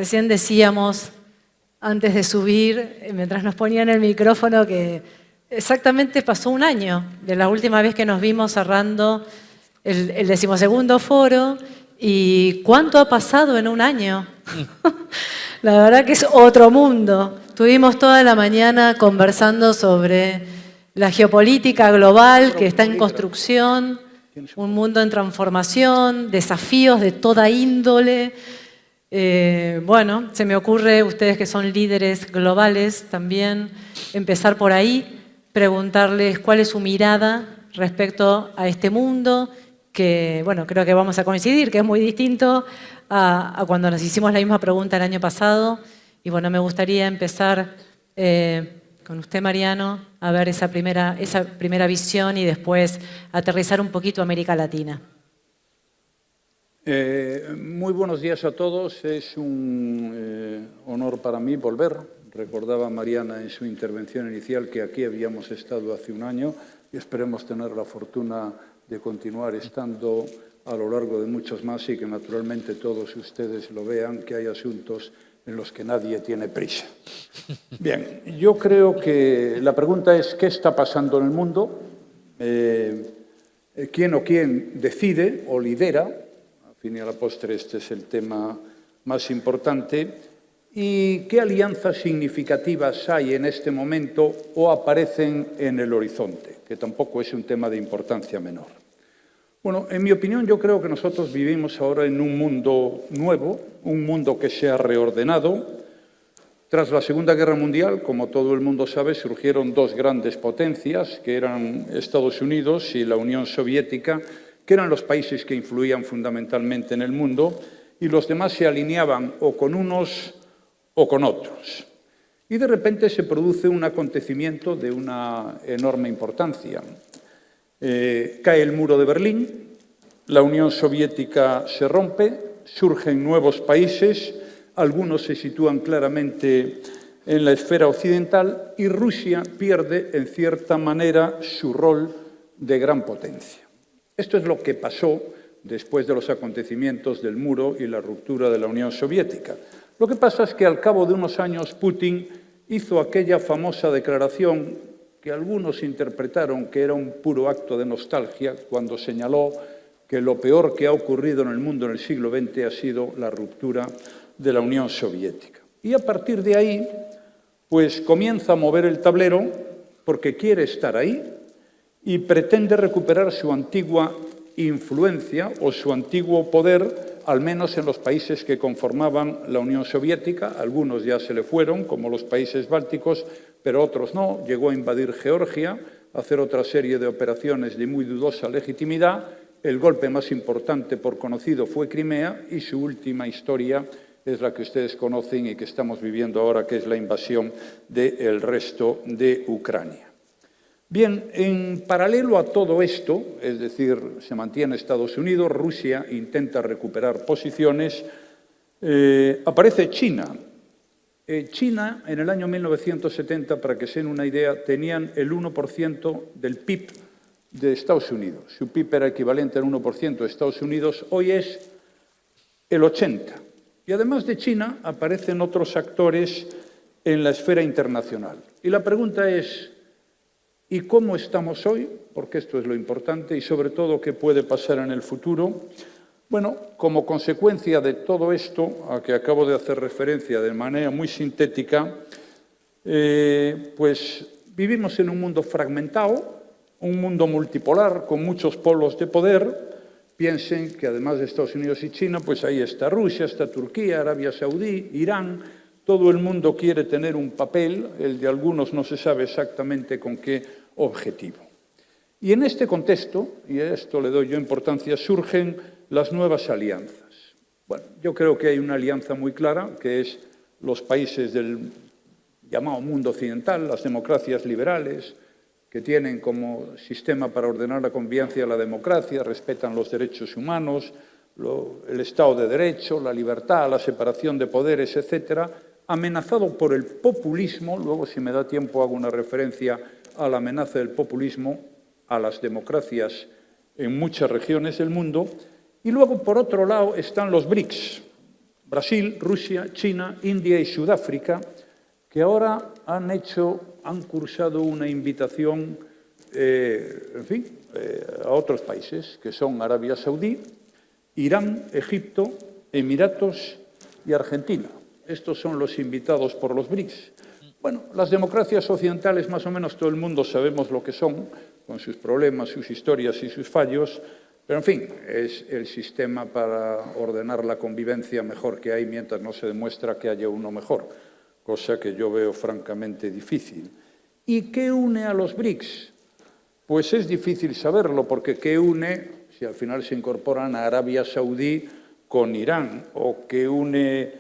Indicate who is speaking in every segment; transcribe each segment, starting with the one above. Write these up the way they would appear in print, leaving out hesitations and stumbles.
Speaker 1: Recién decíamos, antes de subir, mientras nos ponían el micrófono, que exactamente pasó un año de la última vez que nos vimos cerrando el 12º foro. ¿Y cuánto ha pasado en un año? La verdad que es otro mundo. Estuvimos toda la mañana conversando sobre la geopolítica global que está en construcción, un mundo en transformación, desafíos de toda índole. Bueno, se me ocurre, ustedes que son líderes globales también, empezar por ahí, preguntarles cuál es su mirada respecto a este mundo, que, bueno, creo que vamos a coincidir, que es muy distinto a cuando nos hicimos la misma pregunta el año pasado. Y bueno, me gustaría empezar con usted, Mariano, a ver esa primera visión y después aterrizar un poquito a América Latina.
Speaker 2: Muy buenos días a todos. Es un honor para mí volver. Recordaba Mariana en su intervención inicial que aquí habíamos estado hace un año y esperemos tener la fortuna de continuar estando a lo largo de muchos más y que naturalmente todos ustedes lo vean, que hay asuntos en los que nadie tiene prisa. Bien, yo creo que la pregunta es ¿qué está pasando en el mundo? ¿Quién o quién decide o lidera? Al fin y a la postre este es el tema más importante. ¿Y qué alianzas significativas hay en este momento o aparecen en el horizonte? Que tampoco es un tema de importancia menor. Bueno, en mi opinión, yo creo que nosotros vivimos ahora en un mundo nuevo, un mundo que se ha reordenado. Tras la Segunda Guerra Mundial, como todo el mundo sabe, surgieron dos grandes potencias, que eran Estados Unidos y la Unión Soviética, que eran los países que influían fundamentalmente en el mundo, y los demás se alineaban o con unos o con otros. Y de repente se produce un acontecimiento de una enorme importancia. Cae el muro de Berlín, la Unión Soviética se rompe, surgen nuevos países, algunos se sitúan claramente en la esfera occidental y Rusia pierde, en cierta manera, su rol de gran potencia. Esto es lo que pasó después de los acontecimientos del muro y la ruptura de la Unión Soviética. Lo que pasa es que al cabo de unos años Putin hizo aquella famosa declaración que algunos interpretaron que era un puro acto de nostalgia cuando señaló que lo peor que ha ocurrido en el mundo en el siglo XX ha sido la ruptura de la Unión Soviética. Y a partir de ahí, pues comienza a mover el tablero porque quiere estar ahí y pretende recuperar su antigua influencia o su antiguo poder, al menos en los países que conformaban la Unión Soviética. Algunos ya se le fueron, como los países bálticos, pero otros no. Llegó a invadir Georgia, a hacer otra serie de operaciones de muy dudosa legitimidad. El golpe más importante por conocido fue Crimea y su última historia es la que ustedes conocen y que estamos viviendo ahora, que es la invasión del resto de Ucrania. Bien, en paralelo a todo esto, es decir, se mantiene Estados Unidos, Rusia intenta recuperar posiciones, aparece China. China, en el año 1970, para que se den una idea, tenían el 1% del PIB de Estados Unidos. Su PIB era equivalente al 1% de Estados Unidos, hoy es el 80%. Y además de China, aparecen otros actores en la esfera internacional. Y la pregunta es, ¿y cómo estamos hoy? Porque esto es lo importante y sobre todo qué puede pasar en el futuro. Bueno, como consecuencia de todo esto, a que acabo de hacer referencia de manera muy sintética, pues vivimos en un mundo fragmentado, un mundo multipolar con muchos polos de poder. Piensen que además de Estados Unidos y China, pues ahí está Rusia, está Turquía, Arabia Saudí, Irán. Todo el mundo quiere tener un papel, el de algunos no se sabe exactamente con qué objetivo. Y en este contexto, y a esto le doy yo importancia, surgen las nuevas alianzas. Bueno, yo creo que hay una alianza muy clara, que es los países del llamado mundo occidental, las democracias liberales, que tienen como sistema para ordenar la convivencia la democracia, respetan los derechos humanos, el Estado de Derecho, la libertad, la separación de poderes, etcétera, amenazado por el populismo. Luego, si me da tiempo, hago una referencia a la amenaza del populismo a las democracias en muchas regiones del mundo. Y luego, por otro lado, están los BRICS. Brasil, Rusia, China, India y Sudáfrica, que ahora han cursado una invitación, a otros países, que son Arabia Saudí, Irán, Egipto, Emiratos y Argentina. Estos son los invitados por los BRICS. Bueno, las democracias occidentales, más o menos todo el mundo sabemos lo que son, con sus problemas, sus historias y sus fallos, pero en fin, es el sistema para ordenar la convivencia mejor que hay mientras no se demuestra que haya uno mejor, cosa que yo veo francamente difícil. ¿Y qué une a los BRICS? Pues es difícil saberlo, porque ¿qué une si al final se incorporan a Arabia Saudí con Irán? ¿O qué une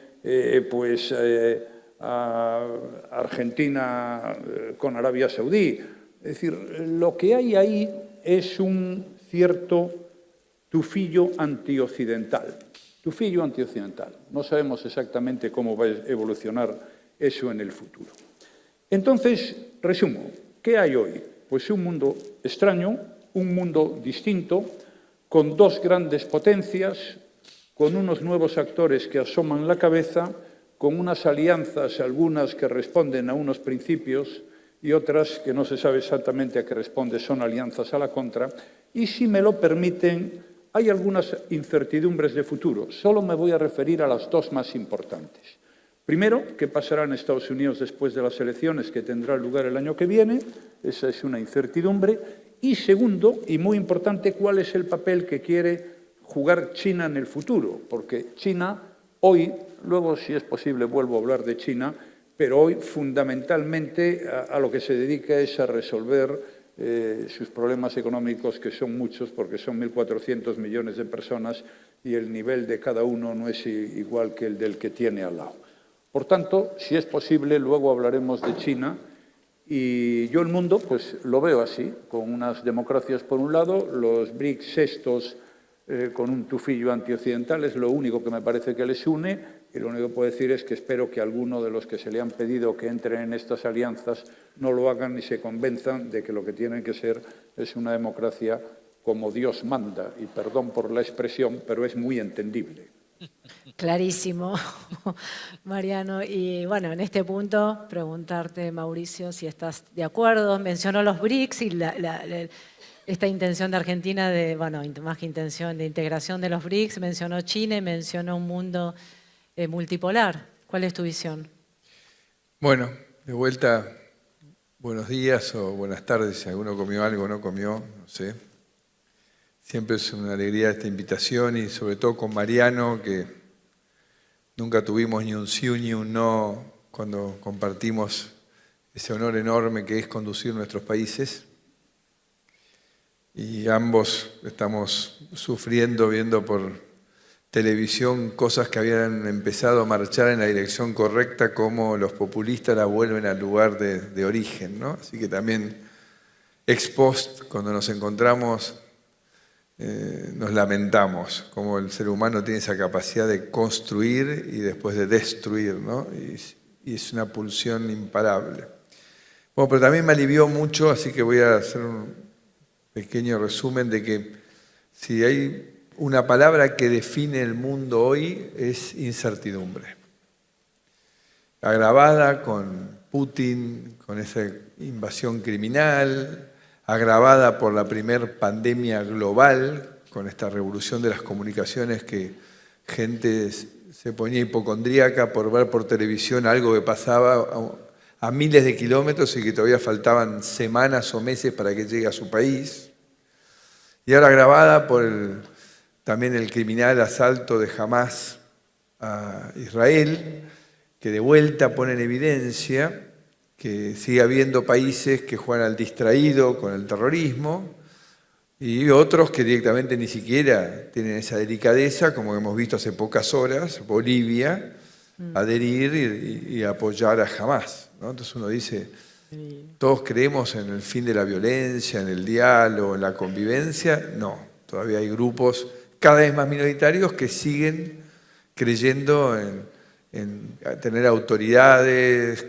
Speaker 2: a Argentina con Arabia Saudí? Es decir, lo que hay ahí es un cierto tufillo antioccidental. Tufillo antioccidental. No sabemos exactamente cómo va a evolucionar eso en el futuro. Entonces, resumo, ¿qué hay hoy? Pues un mundo extraño, un mundo distinto, con dos grandes potencias, con unos nuevos actores que asoman la cabeza, con unas alianzas, algunas que responden a unos principios y otras que no se sabe exactamente a qué responde, son alianzas a la contra. Y si me lo permiten, hay algunas incertidumbres de futuro. Solo me voy a referir a las dos más importantes. Primero, ¿qué pasará en Estados Unidos después de las elecciones que tendrán lugar el año que viene? Esa es una incertidumbre. Y segundo, y muy importante, ¿cuál es el papel que quiere jugar China en el futuro? Porque China hoy, luego si es posible vuelvo a hablar de China, pero hoy fundamentalmente a lo que se dedica es a resolver sus problemas económicos, que son muchos, porque son 1.400 millones de personas y el nivel de cada uno no es igual que el del que tiene al lado. Por tanto, si es posible, luego hablaremos de China. Y yo el mundo pues lo veo así, con unas democracias por un lado, los BRICS estos con un tufillo antioccidental, es lo único que me parece que les une, y lo único que puedo decir es que espero que alguno de los que se le han pedido que entren en estas alianzas no lo hagan y se convenzan de que lo que tienen que ser es una democracia como Dios manda, y perdón por la expresión, pero es muy entendible.
Speaker 1: Clarísimo, Mariano. Y bueno, en este punto, preguntarte, Mauricio, si estás de acuerdo. Mencionó los BRICS y esta intención de Argentina de, bueno, más que intención, de integración de los BRICS. Mencionó China y mencionó un mundo multipolar. ¿Cuál es tu visión?
Speaker 3: Bueno, de vuelta, buenos días o buenas tardes. Si alguno comió algo o no comió, no sé. Siempre es una alegría esta invitación y sobre todo con Mariano, que nunca tuvimos ni un sí ni un no cuando compartimos ese honor enorme que es conducir nuestros países. Y ambos estamos sufriendo, viendo por televisión cosas que habían empezado a marchar en la dirección correcta, como los populistas la vuelven al lugar de origen, ¿no? Así que también ex post, cuando nos encontramos, nos lamentamos, como el ser humano tiene esa capacidad de construir y después de destruir, ¿no? Y es una pulsión imparable. Bueno, pero también me alivió mucho, así que voy a hacer un pequeño resumen de que si hay una palabra que define el mundo hoy es incertidumbre. Agravada con Putin, con esa invasión criminal, agravada por la primer pandemia global, con esta revolución de las comunicaciones que gente se ponía hipocondríaca por ver por televisión algo que pasaba a miles de kilómetros y que todavía faltaban semanas o meses para que llegue a su país. Y ahora agravada por también el criminal asalto de Hamás a Israel, que de vuelta pone en evidencia que sigue habiendo países que juegan al distraído con el terrorismo y otros que directamente ni siquiera tienen esa delicadeza, como hemos visto hace pocas horas, Bolivia, adherir y apoyar a Hamás, ¿no? Entonces uno dice, ¿todos creemos en el fin de la violencia, en el diálogo, en la convivencia? No, todavía hay grupos cada vez más minoritarios que siguen creyendo en tener autoridades,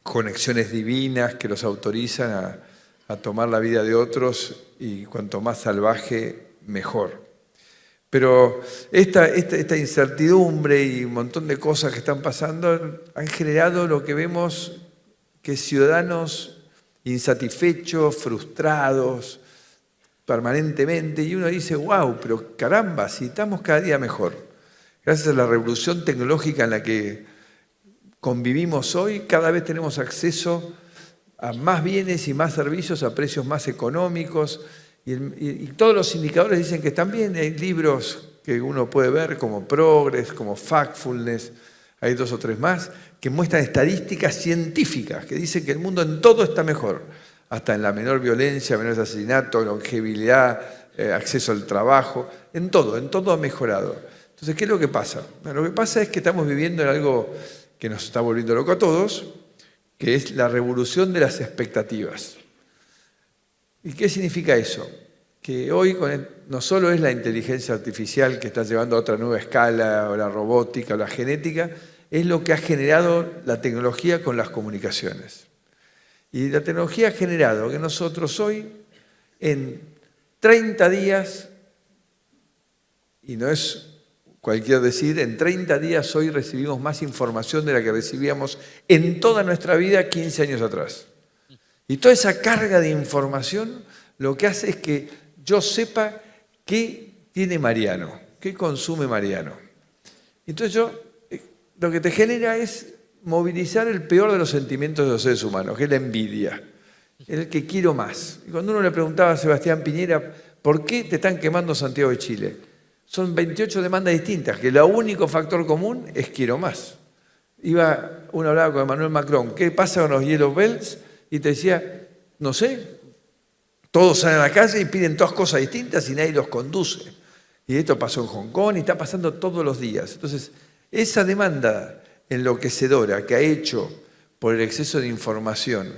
Speaker 3: conexiones divinas que los autorizan a tomar la vida de otros, y cuanto más salvaje, mejor. Pero esta incertidumbre y un montón de cosas que están pasando han generado lo que vemos que ciudadanos insatisfechos, frustrados permanentemente, y uno dice, wow, pero caramba, si estamos cada día mejor. Gracias a la revolución tecnológica en la que convivimos hoy, cada vez tenemos acceso a más bienes y más servicios a precios más económicos, y todos los indicadores dicen que están bien. Hay libros que uno puede ver como Progress, como Factfulness, hay 2 o 3 más, que muestran estadísticas científicas que dicen que el mundo en todo está mejor, hasta en la menor violencia, menor asesinato, longevidad, acceso al trabajo, en todo ha mejorado. Entonces, ¿qué es lo que pasa? Bueno, lo que pasa es que estamos viviendo en algo que nos está volviendo loco a todos, que es la revolución de las expectativas. ¿Y qué significa eso? Que hoy no solo es la inteligencia artificial que está llevando a otra nueva escala, o la robótica, o la genética, es lo que ha generado la tecnología con las comunicaciones. Y la tecnología ha generado que nosotros hoy, en 30 días, y no es cualquier decir, en 30 días hoy recibimos más información de la que recibíamos en toda nuestra vida 15 años atrás. Y toda esa carga de información lo que hace es que yo sepa qué tiene Mariano, qué consume Mariano. Entonces lo que te genera es movilizar el peor de los sentimientos de los seres humanos, que es la envidia, el que quiero más. Y cuando uno le preguntaba a Sebastián Piñera, ¿por qué te están quemando Santiago de Chile? Son 28 demandas distintas, que el único factor común es quiero más. Uno hablaba con Emmanuel Macron, ¿qué pasa con los Yellow Belts? Y te decía, no sé, todos salen a la calle y piden todas cosas distintas y nadie los conduce. Y esto pasó en Hong Kong y está pasando todos los días. Entonces, esa demanda enloquecedora que ha hecho por el exceso de información,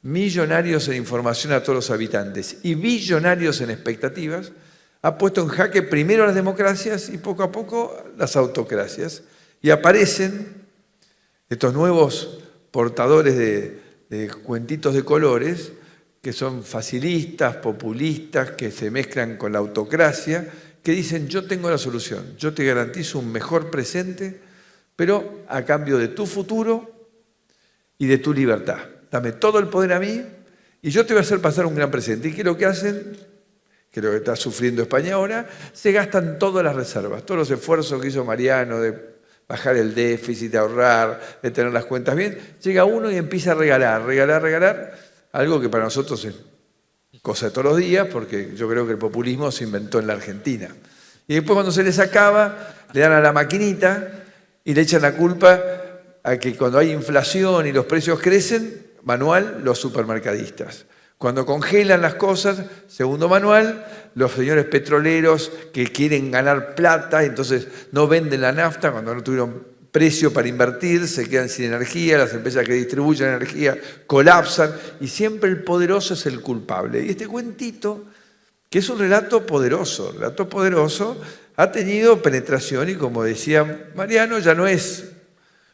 Speaker 3: millonarios en información a todos los habitantes y billonarios en expectativas, ha puesto en jaque primero las democracias y poco a poco las autocracias. Y aparecen estos nuevos portadores de cuentitos de colores que son facilistas, populistas, que se mezclan con la autocracia, que dicen yo tengo la solución, yo te garantizo un mejor presente, pero a cambio de tu futuro y de tu libertad. Dame todo el poder a mí y yo te voy a hacer pasar un gran presente. ¿Y qué es lo que hacen? Que es lo que está sufriendo España ahora, se gastan todas las reservas, todos los esfuerzos que hizo Mariano de bajar el déficit, de ahorrar, de tener las cuentas bien. Llega uno y empieza a regalar, algo que para nosotros es cosa de todos los días, porque yo creo que el populismo se inventó en la Argentina. Y después cuando se les acaba, le dan a la maquinita y le echan la culpa a que cuando hay inflación y los precios crecen, manual, los supermercadistas. Cuando congelan las cosas, segundo manual, los señores petroleros que quieren ganar plata, entonces no venden la nafta cuando no tuvieron precio para invertir, se quedan sin energía, las empresas que distribuyen energía colapsan y siempre el poderoso es el culpable. Y este cuentito, que es un relato poderoso, ha tenido penetración y como decía Mariano, ya no es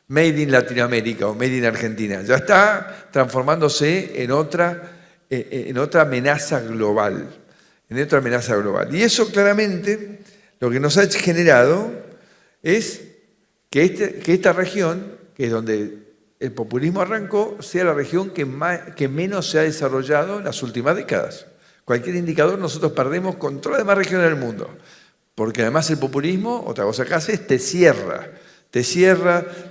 Speaker 3: made in Latinoamérica o made in Argentina, ya está transformándose en otra amenaza global. Y eso claramente lo que nos ha generado es que esta región, que es donde el populismo arrancó, sea la región que menos se ha desarrollado en las últimas décadas. Cualquier indicador nosotros perdemos con todas las demás regiones del mundo, porque además el populismo, otra cosa que hace es te cierra,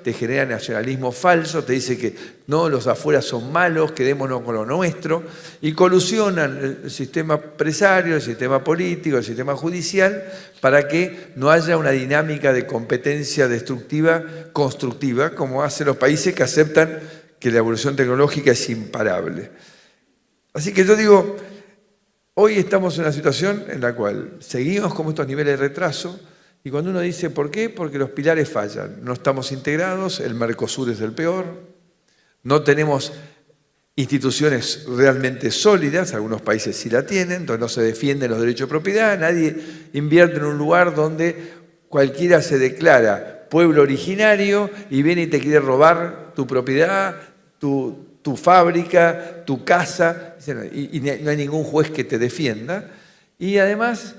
Speaker 3: te genera nacionalismo falso, te dice que no, los afuera son malos, quedémonos con lo nuestro, y colusionan el sistema empresario, el sistema político, el sistema judicial, para que no haya una dinámica de competencia destructiva, constructiva, como hacen los países que aceptan que la evolución tecnológica es imparable. Así que yo digo, hoy estamos en una situación en la cual seguimos con estos niveles de retraso. Y cuando uno dice, ¿por qué? Porque los pilares fallan. No estamos integrados, el Mercosur es el peor, no tenemos instituciones realmente sólidas, algunos países sí la tienen, donde no se defienden los derechos de propiedad, nadie invierte en un lugar donde cualquiera se declara pueblo originario y viene y te quiere robar tu propiedad, tu fábrica, tu casa, y no hay ningún juez que te defienda. Y además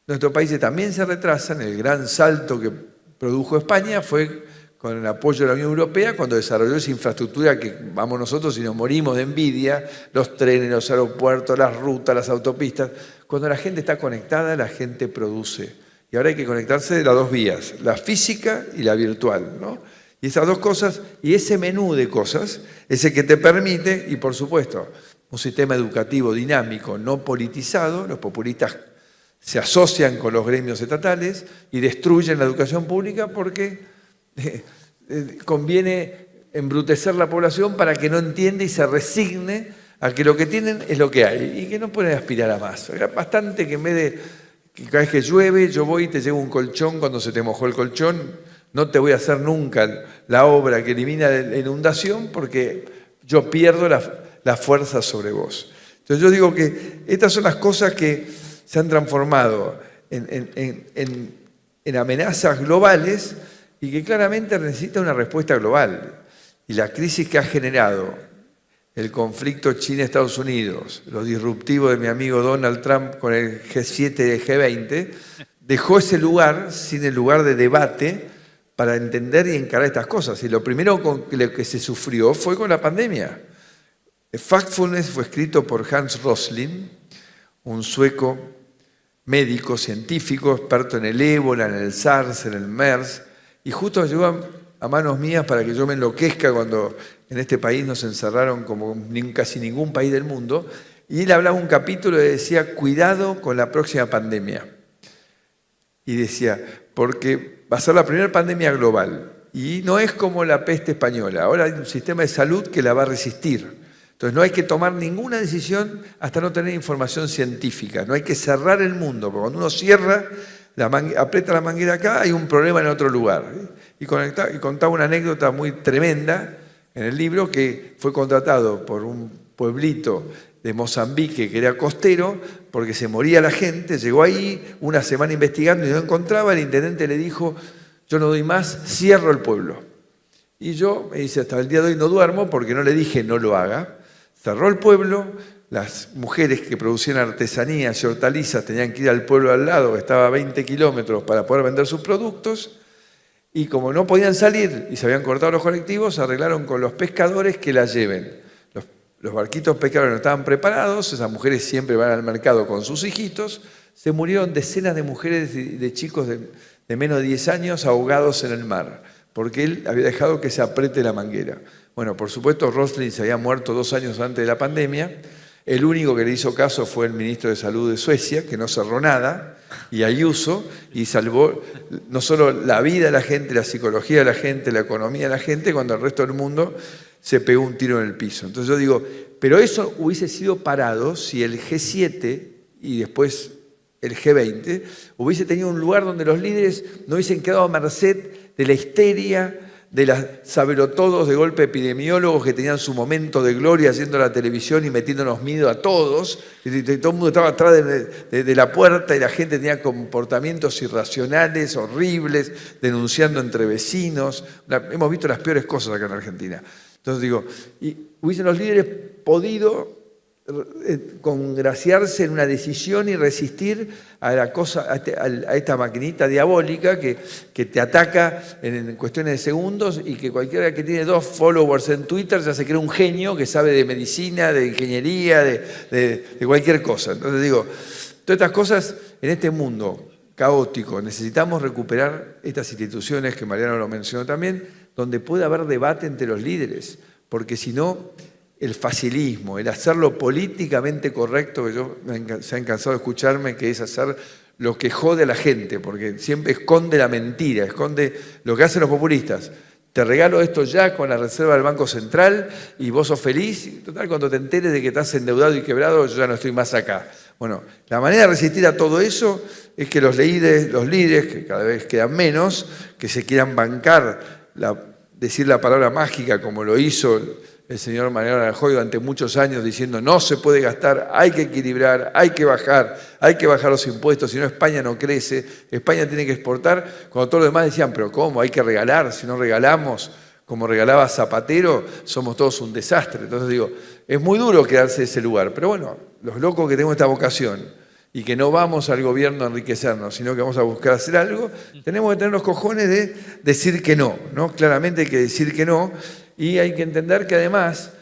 Speaker 3: nuestros países también se retrasan. El gran salto que produjo España fue con el apoyo de la Unión Europea cuando desarrolló esa infraestructura que vamos nosotros y nos morimos de envidia, los trenes, los aeropuertos, las rutas, las autopistas. Cuando la gente está conectada, la gente produce. Y ahora hay que conectarse de las dos vías, la física y la virtual, ¿no? Y esas dos cosas, y ese menú de cosas, es el que te permite, y por supuesto, un sistema educativo dinámico, no politizado. Los populistas se asocian con los gremios estatales y destruyen la educación pública porque conviene embrutecer la población para que no entienda y se resigne a que lo que tienen es lo que hay y que no pueden aspirar a más. Bastante que en vez de que cada vez que llueve yo voy y te llevo un colchón cuando se te mojó el colchón. No te voy a hacer nunca la obra que elimina la inundación porque yo pierdo la fuerza sobre vos. Entonces yo digo que estas son las cosas que se han transformado en amenazas globales y que claramente necesitan una respuesta global. Y la crisis que ha generado el conflicto China-Estados Unidos, lo disruptivo de mi amigo Donald Trump con el G7 y el G20, dejó ese lugar sin el lugar de debate para entender y encarar estas cosas. Y lo primero con lo que se sufrió fue con la pandemia. Factfulness fue escrito por Hans Rosling, un sueco médico, científico, experto en el ébola, en el SARS, en el MERS, y justo llegó a manos mías para que yo me enloquezca cuando en este país nos encerraron como casi ningún país del mundo, y él hablaba un capítulo y decía, cuidado con la próxima pandemia. Y decía, porque va a ser la primera pandemia global, y no es como la peste española, ahora hay un sistema de salud que la va a resistir. Entonces no hay que tomar ninguna decisión hasta no tener información científica, no hay que cerrar el mundo, porque cuando uno cierra, aprieta la manguera acá, hay un problema en otro lugar. Y contaba una anécdota muy tremenda en el libro que fue contratado por un pueblito de Mozambique que era costero porque se moría la gente, llegó ahí una semana investigando y no encontraba, el intendente le dijo, yo no doy más, cierro el pueblo. Y yo, me dice, hasta el día de hoy no duermo porque no le dije no lo haga. Cerró el pueblo, las mujeres que producían artesanías y hortalizas tenían que ir al pueblo al lado, que estaba a 20 kilómetros para poder vender sus productos, y como no podían salir y se habían cortado los colectivos, arreglaron con los pescadores que la lleven. Los barquitos pescadores no estaban preparados, esas mujeres siempre van al mercado con sus hijitos, se murieron decenas de mujeres y de chicos de menos de 10 años ahogados en el mar, porque él había dejado que se apriete la manguera. Bueno, por supuesto, Rosling se había muerto 2 años antes de la pandemia. El único que le hizo caso fue el ministro de Salud de Suecia, que no cerró nada, y Ayuso, y salvó no solo la vida de la gente, la psicología de la gente, la economía de la gente, cuando el resto del mundo se pegó un tiro en el piso. Entonces yo digo, pero eso hubiese sido parado si el G7 y después el G20 hubiese tenido un lugar donde los líderes no hubiesen quedado a merced de la histeria, de las sabelotodos de golpe epidemiólogos que tenían su momento de gloria haciendo la televisión y metiéndonos miedo a todos. Y todo el mundo estaba atrás de la puerta y la gente tenía comportamientos irracionales, horribles, denunciando entre vecinos. Hemos visto las peores cosas acá en Argentina. Entonces digo, y hubiesen los líderes podido congraciarse en una decisión y resistir a a esta maquinita diabólica que te ataca en cuestiones de segundos y que cualquiera que tiene 2 followers en Twitter ya se cree un genio que sabe de medicina, de ingeniería, de cualquier cosa. Entonces digo, todas estas cosas en este mundo caótico, necesitamos recuperar estas instituciones que Mariano lo mencionó también, donde pueda haber debate entre los líderes, porque si no, el facilismo, el hacerlo políticamente correcto, que se han cansado de escucharme, que es hacer lo que jode a la gente, porque siempre esconde la mentira, esconde lo que hacen los populistas. Te regalo esto ya con la reserva del Banco Central y vos sos feliz. Y total, cuando te enteres de que estás endeudado y quebrado, yo ya no estoy más acá. Bueno, la manera de resistir a todo eso es que los líderes, que cada vez quedan menos, que se quieran bancar, decir la palabra mágica como lo hizo el señor Mariano Rajoy durante muchos años diciendo no se puede gastar, hay que equilibrar, hay que bajar los impuestos, si no España no crece, España tiene que exportar, cuando todos los demás decían, pero ¿cómo? Hay que regalar, si no regalamos, como regalaba Zapatero, somos todos un desastre. Entonces digo, es muy duro quedarse en ese lugar, pero bueno, los locos que tenemos esta vocación y que no vamos al gobierno a enriquecernos, sino que vamos a buscar hacer algo, tenemos que tener los cojones de decir que no, ¿no? Claramente hay que decir que no, y hay que entender que además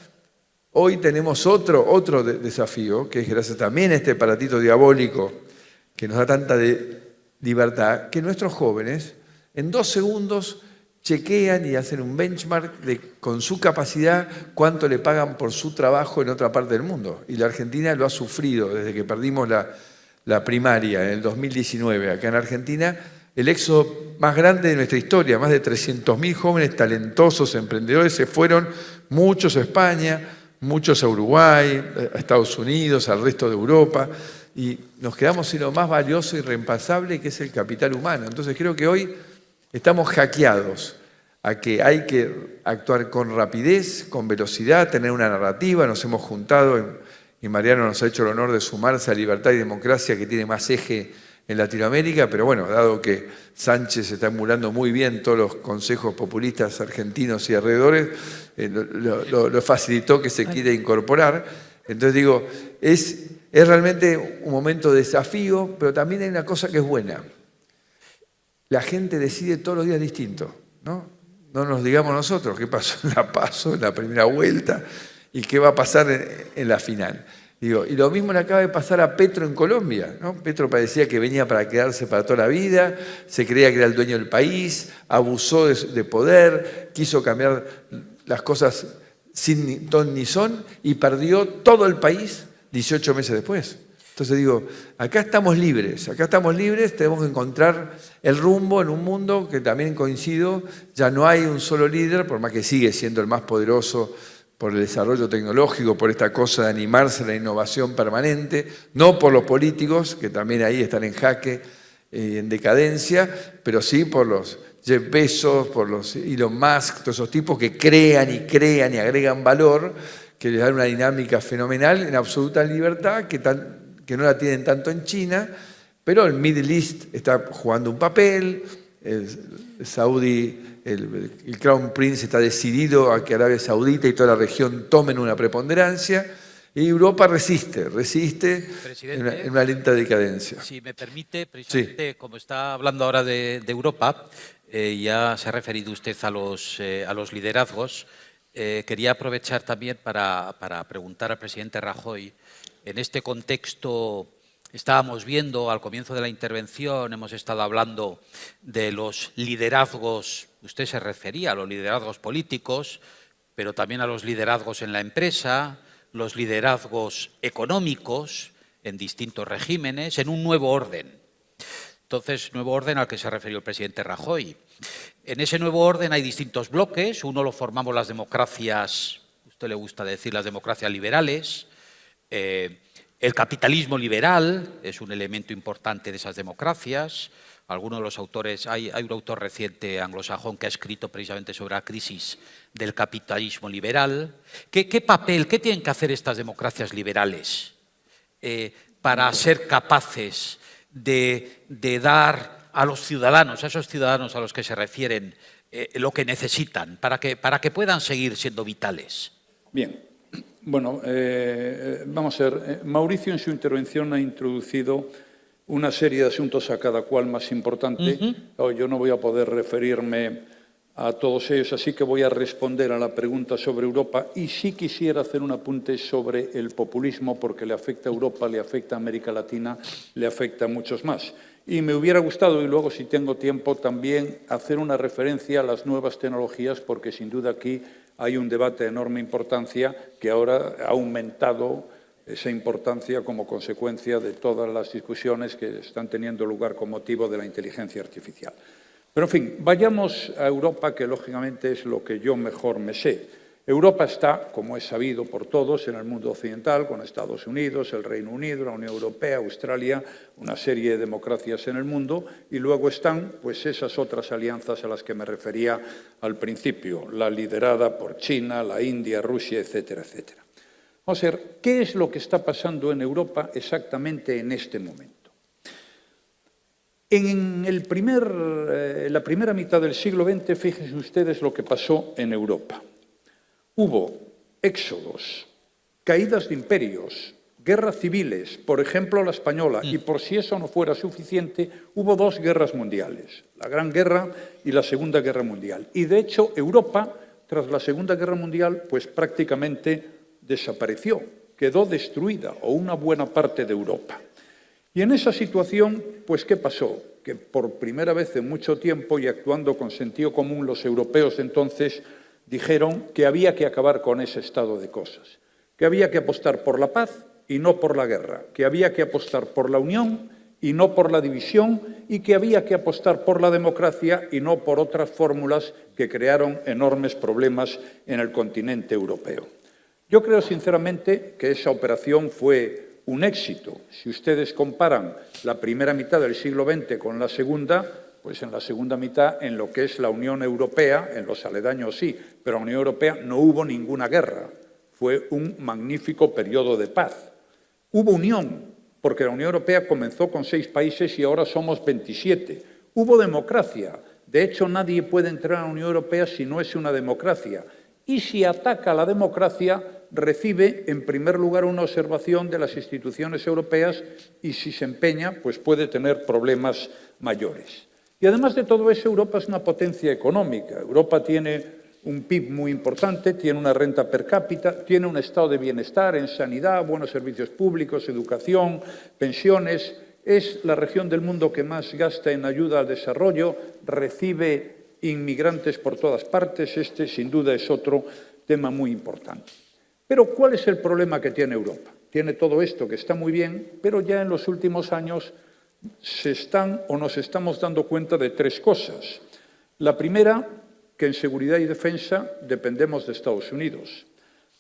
Speaker 3: hoy tenemos otro desafío, que es gracias también a este aparatito diabólico que nos da tanta libertad, que nuestros jóvenes en 2 segundos chequean y hacen un benchmark con su capacidad cuánto le pagan por su trabajo en otra parte del mundo. Y la Argentina lo ha sufrido desde que perdimos la primaria en el 2019. Acá en Argentina, el éxodo más grande de nuestra historia, más de 300.000 jóvenes talentosos, emprendedores, se fueron, muchos a España, muchos a Uruguay, a Estados Unidos, al resto de Europa, y nos quedamos sin lo más valioso y reemplazable, que es el capital humano. Entonces creo que hoy estamos hackeados a que hay que actuar con rapidez, con velocidad, tener una narrativa. Nos hemos juntado y Mariano nos ha hecho el honor de sumarse a Libertad y Democracia, que tiene más eje en Latinoamérica, pero bueno, dado que Sánchez está emulando muy bien todos los consejos populistas argentinos y alrededores, lo facilitó que se quiera incorporar. Entonces digo, es realmente un momento de desafío, pero también hay una cosa que es buena. La gente decide todos los días distinto, ¿no? No nos digamos nosotros qué pasó en la PASO, en la primera vuelta, y qué va a pasar en la final. Digo, y lo mismo le acaba de pasar a Petro en Colombia, ¿no? Petro parecía que venía para quedarse para toda la vida, se creía que era el dueño del país, abusó de poder, quiso cambiar las cosas sin ton ni son y perdió todo el país 18 meses después. Entonces digo, acá estamos libres, tenemos que encontrar el rumbo en un mundo que también coincido, ya no hay un solo líder, por más que sigue siendo el más poderoso por el desarrollo tecnológico, por esta cosa de animarse a la innovación permanente, no por los políticos, que también ahí están en jaque y en decadencia, pero sí por los Jeff Bezos, por los Elon Musk, todos esos tipos que crean y agregan valor, que les dan una dinámica fenomenal en absoluta libertad, que no la tienen tanto en China, pero el Middle East está jugando un papel, el Saudi, el Crown Prince está decidido a que Arabia Saudita y toda la región tomen una preponderancia, y Europa resiste en una lenta decadencia.
Speaker 4: Si me permite, precisamente, sí, como está hablando ahora de Europa, ya se ha referido usted a los liderazgos, quería aprovechar también para preguntar al presidente Rajoy. En este contexto estábamos viendo al comienzo de la intervención, hemos estado hablando de los liderazgos, usted se refería a los liderazgos políticos, pero también a los liderazgos en la empresa, los liderazgos económicos en distintos regímenes, en un nuevo orden. Entonces, nuevo orden al que se refirió el presidente Rajoy. En ese nuevo orden hay distintos bloques, uno lo formamos las democracias, a usted le gusta decir las democracias liberales, el capitalismo liberal es un elemento importante de esas democracias. Algunos de los autores, hay un autor reciente anglosajón que ha escrito precisamente sobre la crisis del capitalismo liberal. ¿Qué papel, qué tienen que hacer estas democracias liberales para ser capaces de dar a los ciudadanos, a esos ciudadanos a los que se refieren, lo que necesitan para que puedan seguir siendo vitales?
Speaker 2: Bien. Bueno, vamos a ver. Mauricio en su intervención ha introducido una serie de asuntos a cada cual más importante. Yo no voy a poder referirme a todos ellos, así que voy a responder a la pregunta sobre Europa y sí quisiera hacer un apunte sobre el populismo porque le afecta a Europa, le afecta a América Latina, le afecta a muchos más. Y me hubiera gustado, y luego si tengo tiempo, también hacer una referencia a las nuevas tecnologías porque sin duda aquí hay un debate de enorme importancia que ahora ha aumentado esa importancia como consecuencia de todas las discusiones que están teniendo lugar con motivo de la inteligencia artificial. Pero, en fin, vayamos a Europa, que lógicamente es lo que yo mejor me sé. Europa está, como es sabido por todos, en el mundo occidental, con Estados Unidos, el Reino Unido, la Unión Europea, Australia, una serie de democracias en el mundo, y luego están pues, esas otras alianzas a las que me refería al principio, la liderada por China, la India, Rusia, etcétera, etcétera. Vamos a ver, ¿qué es lo que está pasando en Europa exactamente en este momento? En la primera mitad del siglo XX, fíjense ustedes lo que pasó en Europa. Hubo éxodos, caídas de imperios, guerras civiles, por ejemplo la española, y por si eso no fuera suficiente, hubo dos guerras mundiales, la Gran Guerra y la Segunda Guerra Mundial. Y de hecho Europa, tras la Segunda Guerra Mundial, pues prácticamente desapareció, quedó destruida, o una buena parte de Europa. Y en esa situación, pues ¿qué pasó? Que por primera vez en mucho tiempo, y actuando con sentido común, los europeos entonces dijeron que había que acabar con ese estado de cosas, que había que apostar por la paz y no por la guerra, que había que apostar por la unión y no por la división, y que había que apostar por la democracia y no por otras fórmulas que crearon enormes problemas en el continente europeo. Yo creo sinceramente que esa operación fue un éxito. Si ustedes comparan la primera mitad del siglo XX con la segunda, pues en la segunda mitad, en lo que es la Unión Europea, en los aledaños sí, pero en la Unión Europea no hubo ninguna guerra. Fue un magnífico periodo de paz. Hubo unión, porque la Unión Europea comenzó con 6 países y ahora somos 27. Hubo democracia. De hecho, nadie puede entrar a la Unión Europea si no es una democracia. Y si ataca a la democracia, recibe en primer lugar una observación de las instituciones europeas, y si se empeña, pues puede tener problemas mayores. Y además de todo eso, Europa es una potencia económica. Europa tiene un PIB muy importante, tiene una renta per cápita, tiene un estado de bienestar en sanidad, buenos servicios públicos, educación, pensiones. Es la región del mundo que más gasta en ayuda al desarrollo, recibe inmigrantes por todas partes. Este, sin duda, es otro tema muy importante. Pero, ¿cuál es el problema que tiene Europa? Tiene todo esto que está muy bien, pero ya en los últimos años nos estamos dando cuenta de 3 cosas. La primera, que en seguridad y defensa dependemos de Estados Unidos.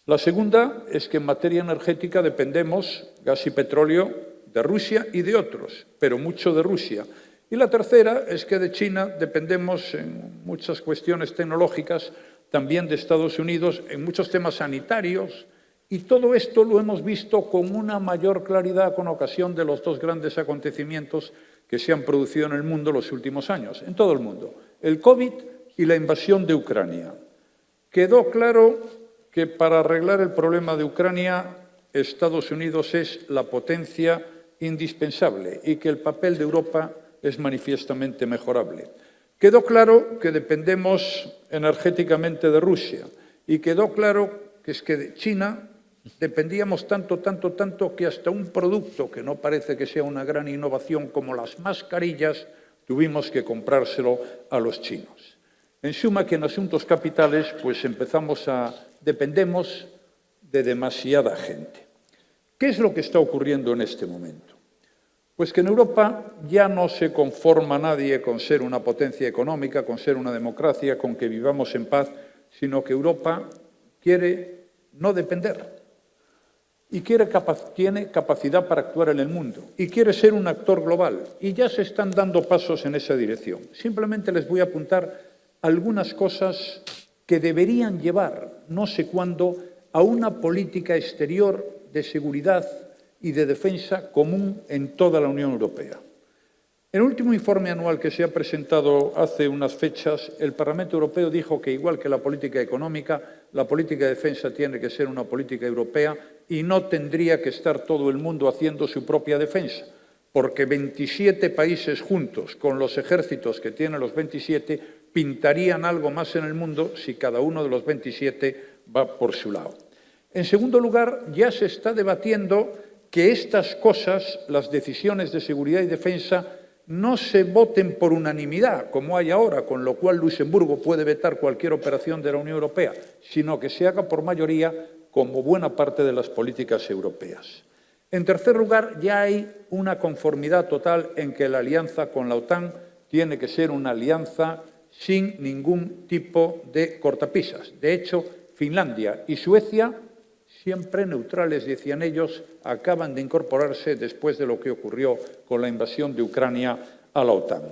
Speaker 2: La segunda es que en materia energética dependemos, gas y petróleo, de Rusia y de otros, pero mucho de Rusia. Y la tercera es que de China dependemos en muchas cuestiones tecnológicas, también de Estados Unidos, en muchos temas sanitarios, y todo esto lo hemos visto con una mayor claridad con ocasión de los 2 grandes acontecimientos que se han producido en el mundo los últimos años, en todo el mundo, el COVID y la invasión de Ucrania. Quedó claro que para arreglar el problema de Ucrania, Estados Unidos es la potencia indispensable y que el papel de Europa es manifiestamente mejorable. Quedó claro que dependemos energéticamente de Rusia, y quedó claro que es que de China dependíamos tanto que hasta un producto que no parece que sea una gran innovación como las mascarillas tuvimos que comprárselo a los chinos. En suma, que en asuntos capitales pues dependemos de demasiada gente. ¿Qué es lo que está ocurriendo en este momento? Pues que en Europa ya no se conforma nadie con ser una potencia económica, con ser una democracia, con que vivamos en paz, sino que Europa quiere no depender y tiene capacidad para actuar en el mundo y quiere ser un actor global. Y ya se están dando pasos en esa dirección. Simplemente les voy a apuntar algunas cosas que deberían llevar, no sé cuándo, a una política exterior de seguridad y de defensa común en toda la Unión Europea. En el último informe anual que se ha presentado hace unas fechas, el Parlamento Europeo dijo que, igual que la política económica, la política de defensa tiene que ser una política europea y no tendría que estar todo el mundo haciendo su propia defensa, porque 27 países juntos, con los ejércitos que tienen los 27, pintarían algo más en el mundo si cada uno de los 27 va por su lado. En segundo lugar, ya se está debatiendo que estas cosas, las decisiones de seguridad y defensa, no se voten por unanimidad, como hay ahora, con lo cual Luxemburgo puede vetar cualquier operación de la Unión Europea, sino que se haga por mayoría, como buena parte de las políticas europeas. En tercer lugar, ya hay una conformidad total en que la alianza con la OTAN tiene que ser una alianza sin ningún tipo de cortapisas. De hecho, Finlandia y Suecia, siempre neutrales, decían ellos, acaban de incorporarse después de lo que ocurrió con la invasión de Ucrania a la OTAN.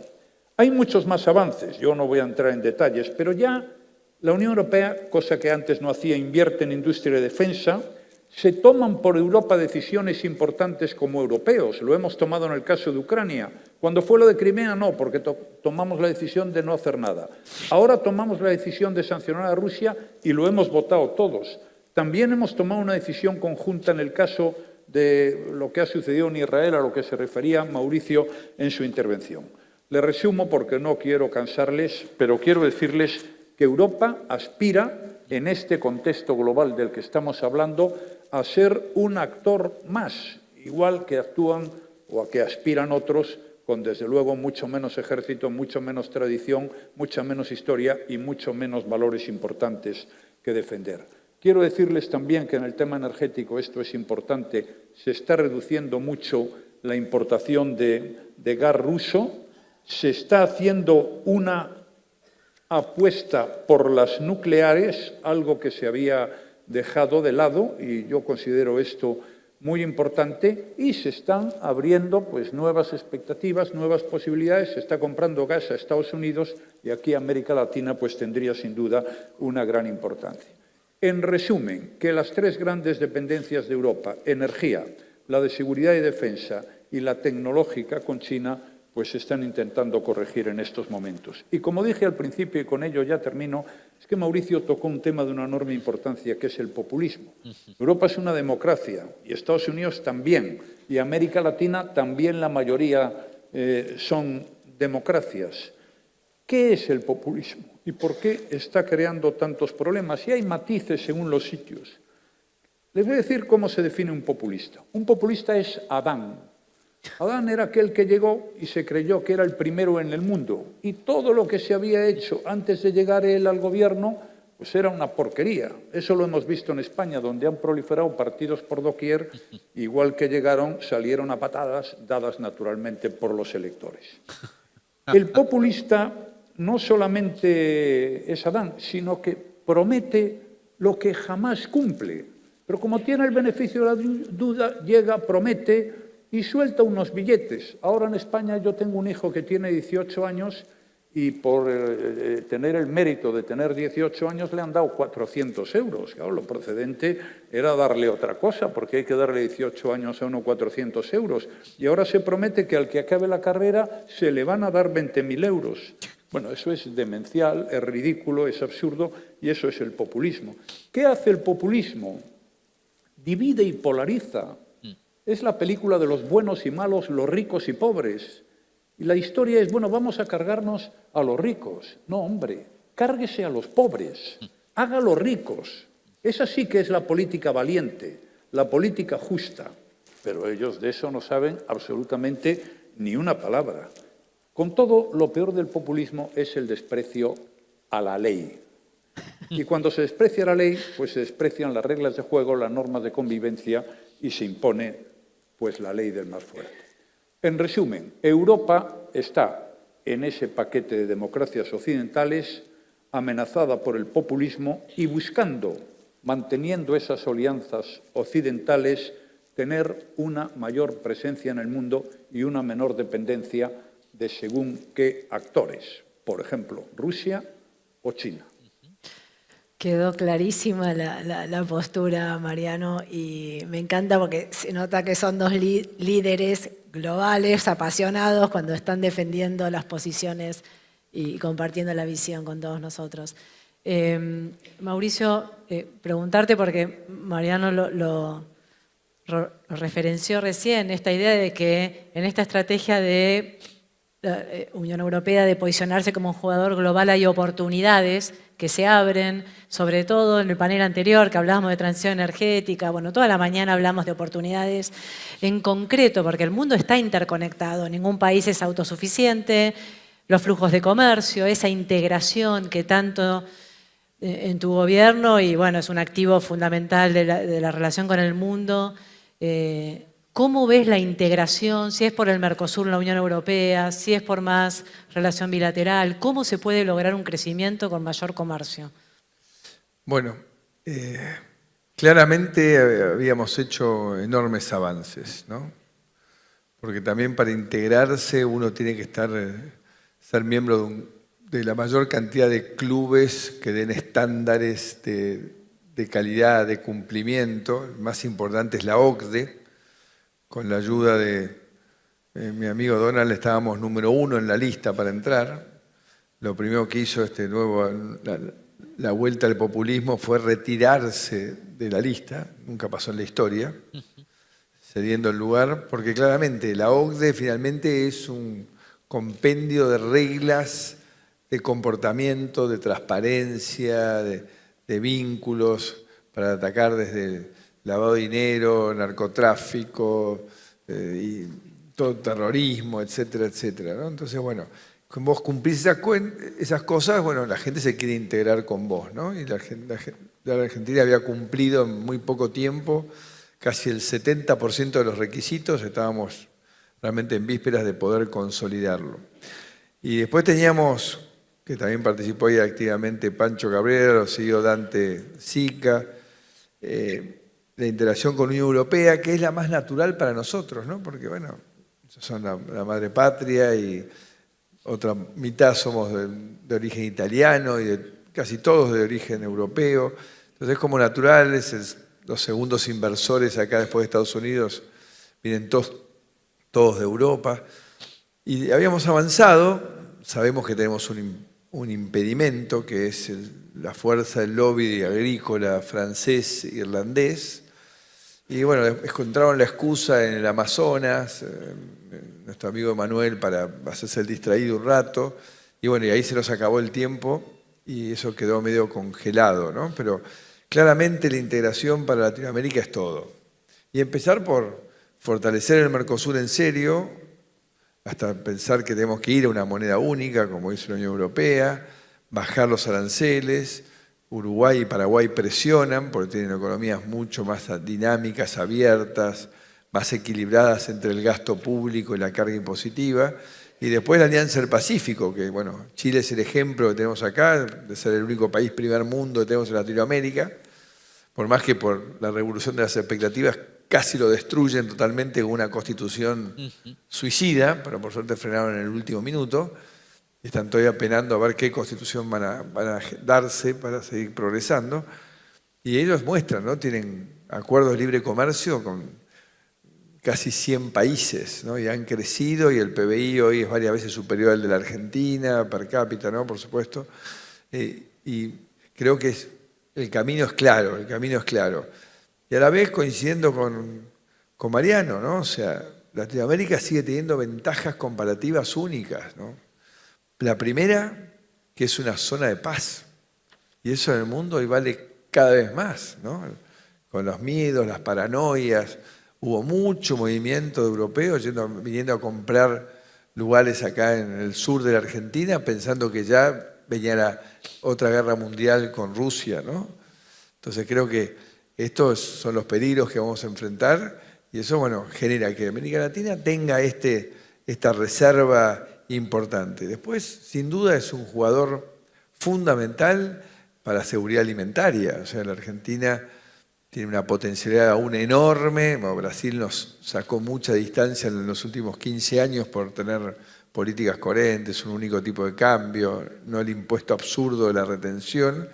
Speaker 2: Hay muchos más avances, yo no voy a entrar en detalles, pero ya la Unión Europea, cosa que antes no hacía, invierte en industria de defensa. Se toman por Europa decisiones importantes como europeos. Lo hemos tomado en el caso de Ucrania. Cuando fue lo de Crimea, no, porque tomamos la decisión de no hacer nada. Ahora tomamos la decisión de sancionar a Rusia y lo hemos votado todos. También hemos tomado una decisión conjunta en el caso de lo que ha sucedido en Israel, a lo que se refería Mauricio en su intervención. Le resumo porque no quiero cansarles, pero quiero decirles que Europa aspira, en este contexto global del que estamos hablando, a ser un actor más, igual que actúan o a que aspiran otros, con desde luego mucho menos ejército, mucho menos tradición, mucha menos historia y mucho menos valores importantes que defender. Quiero decirles también que en el tema energético, esto es importante, se está reduciendo mucho la importación de gas ruso, se está haciendo una apuesta por las nucleares, algo que se había dejado de lado, y yo considero esto muy importante, y se están abriendo pues, nuevas expectativas, nuevas posibilidades. Se está comprando gas a Estados Unidos y aquí América Latina pues, tendría sin duda una gran importancia. En resumen, que las tres grandes dependencias de Europa, energía, la de seguridad y defensa y la tecnológica con China, pues se están intentando corregir en estos momentos. Y como dije al principio, y con ello ya termino, es que Mauricio tocó un tema de una enorme importancia, que es el populismo. Europa es una democracia, y Estados Unidos también, y América Latina también la mayoría son democracias. ¿Qué es el populismo? ¿Y por qué está creando tantos problemas? Y hay matices según los sitios. Les voy a decir cómo se define un populista. Un populista es Adán. Adán era aquel que llegó y se creyó que era el primero en el mundo, y todo lo que se había hecho antes de llegar él al gobierno pues era una porquería. Eso lo hemos visto en España, donde han proliferado partidos por doquier, igual que llegaron, salieron a patadas, dadas naturalmente por los electores. El populista no solamente es Adán, sino que promete lo que jamás cumple, pero como tiene el beneficio de la duda, llega, promete y suelta unos billetes. Ahora en España yo tengo un hijo que tiene 18 años y por tener el mérito de tener 18 años le han dado 400 euros. Claro, lo procedente era darle otra cosa, porque hay que darle 18 años a uno 400 euros. Y ahora se promete que al que acabe la carrera se le van a dar 20.000 euros. Bueno, eso es demencial, es ridículo, es absurdo, y eso es el populismo. ¿Qué hace el populismo? Divide y polariza. Es la película de los buenos y malos, los ricos y pobres. Y la historia es, bueno, vamos a cargarnos a los ricos. No, hombre, cárguese a los pobres, hágalos ricos. Esa sí que es la política valiente, la política justa. Pero ellos de eso no saben absolutamente ni una palabra. Con todo, lo peor del populismo es el desprecio a la ley. Y cuando se desprecia la ley, pues se desprecian las reglas de juego, las normas de convivencia y se impone pues la ley del más fuerte. En resumen, Europa está en ese paquete de democracias occidentales amenazada por el populismo y buscando, manteniendo esas alianzas occidentales, tener una mayor presencia en el mundo y una menor dependencia de según qué actores, por ejemplo, Rusia o China.
Speaker 1: Quedó clarísima la postura, Mariano, y me encanta porque se nota que son dos líderes globales, apasionados, cuando están defendiendo las posiciones y compartiendo la visión con todos nosotros. Mauricio, preguntarte, porque Mariano lo referenció recién, esta idea de que en esta estrategia de la Unión Europea de posicionarse como un jugador global hay oportunidades que se abren, sobre todo en el panel anterior que hablábamos de transición energética, bueno, toda la mañana hablamos de oportunidades en concreto, porque el mundo está interconectado, ningún país es autosuficiente, los flujos de comercio, esa integración que tanto en tu gobierno, y bueno, es un activo fundamental de la relación con el mundo. ¿Cómo ves la integración? Si es por el Mercosur en la Unión Europea, si es por más relación bilateral, ¿cómo se puede lograr un crecimiento con mayor comercio?
Speaker 3: Bueno, claramente habíamos hecho enormes avances, ¿no? Porque también para integrarse uno tiene que ser miembro de la mayor cantidad de clubes que den estándares de calidad, de cumplimiento. El más importante es la OCDE. Con la ayuda de mi amigo Donald estábamos número 1 en la lista para entrar. Lo primero que hizo la vuelta al populismo fue retirarse de la lista, nunca pasó en la historia. cediendo el lugar, porque claramente la OCDE finalmente es un compendio de reglas de comportamiento, de transparencia, de vínculos para atacar desde lavado de dinero, narcotráfico, y todo terrorismo, etcétera, etcétera, ¿no? Entonces, bueno, con vos cumplís esas cosas, bueno, la gente se quiere integrar con vos, ¿no? Y la Argentina había cumplido en muy poco tiempo casi el 70% de los requisitos, estábamos realmente en vísperas de poder consolidarlo. Y después teníamos, que también participó ahí activamente Pancho Cabrera, lo siguió Dante Sica, la integración con la Unión Europea, que es la más natural para nosotros, ¿no? Porque, bueno, son la madre patria y otra mitad somos de origen italiano y casi todos de origen europeo. Entonces es como natural, los segundos inversores acá después de Estados Unidos vienen todos de Europa. Y habíamos avanzado, sabemos que tenemos un impedimento, que es la fuerza del lobby agrícola francés e irlandés. Y bueno, encontraron la excusa en el Amazonas, nuestro amigo Manuel, para hacerse el distraído un rato. Y bueno, y ahí se nos acabó el tiempo y eso quedó medio congelado, ¿no? Pero claramente la integración para Latinoamérica es todo. Y empezar por fortalecer el Mercosur en serio, hasta pensar que tenemos que ir a una moneda única, como dice la Unión Europea, bajar los aranceles. Uruguay y Paraguay presionan porque tienen economías mucho más dinámicas, abiertas, más equilibradas entre el gasto público y la carga impositiva. Y después la Alianza del Pacífico, que bueno, Chile es el ejemplo que tenemos acá, de ser el único país primer mundo que tenemos en Latinoamérica, por más que por la revolución de las expectativas casi lo destruyen totalmente con una constitución suicida, pero por suerte frenaron en el último minuto. Están todavía penando a ver qué constitución van a darse para seguir progresando. Y ellos muestran, ¿no? Tienen acuerdos de libre comercio con casi 100 países, ¿no? Y han crecido y el PBI hoy es varias veces superior al de la Argentina, per cápita, ¿no? Por supuesto. Y creo que el camino es claro, el camino es claro. Y a la vez coincidiendo con Mariano, ¿no? O sea, Latinoamérica sigue teniendo ventajas comparativas únicas, ¿no? La primera, que es una zona de paz. Y eso en el mundo hoy vale cada vez más, ¿no? Con los miedos, las paranoias. Hubo mucho movimiento de europeos viniendo a comprar lugares acá en el sur de la Argentina, pensando que ya venía la otra guerra mundial con Rusia, ¿no? Entonces creo que estos son los peligros que vamos a enfrentar y eso, bueno, genera que América Latina tenga esta reserva importante. Después, sin duda, es un jugador fundamental para la seguridad alimentaria. O sea, la Argentina tiene una potencialidad aún enorme. Bueno, Brasil nos sacó mucha distancia en los últimos 15 años por tener políticas coherentes, un único tipo de cambio, no el impuesto absurdo de la retención,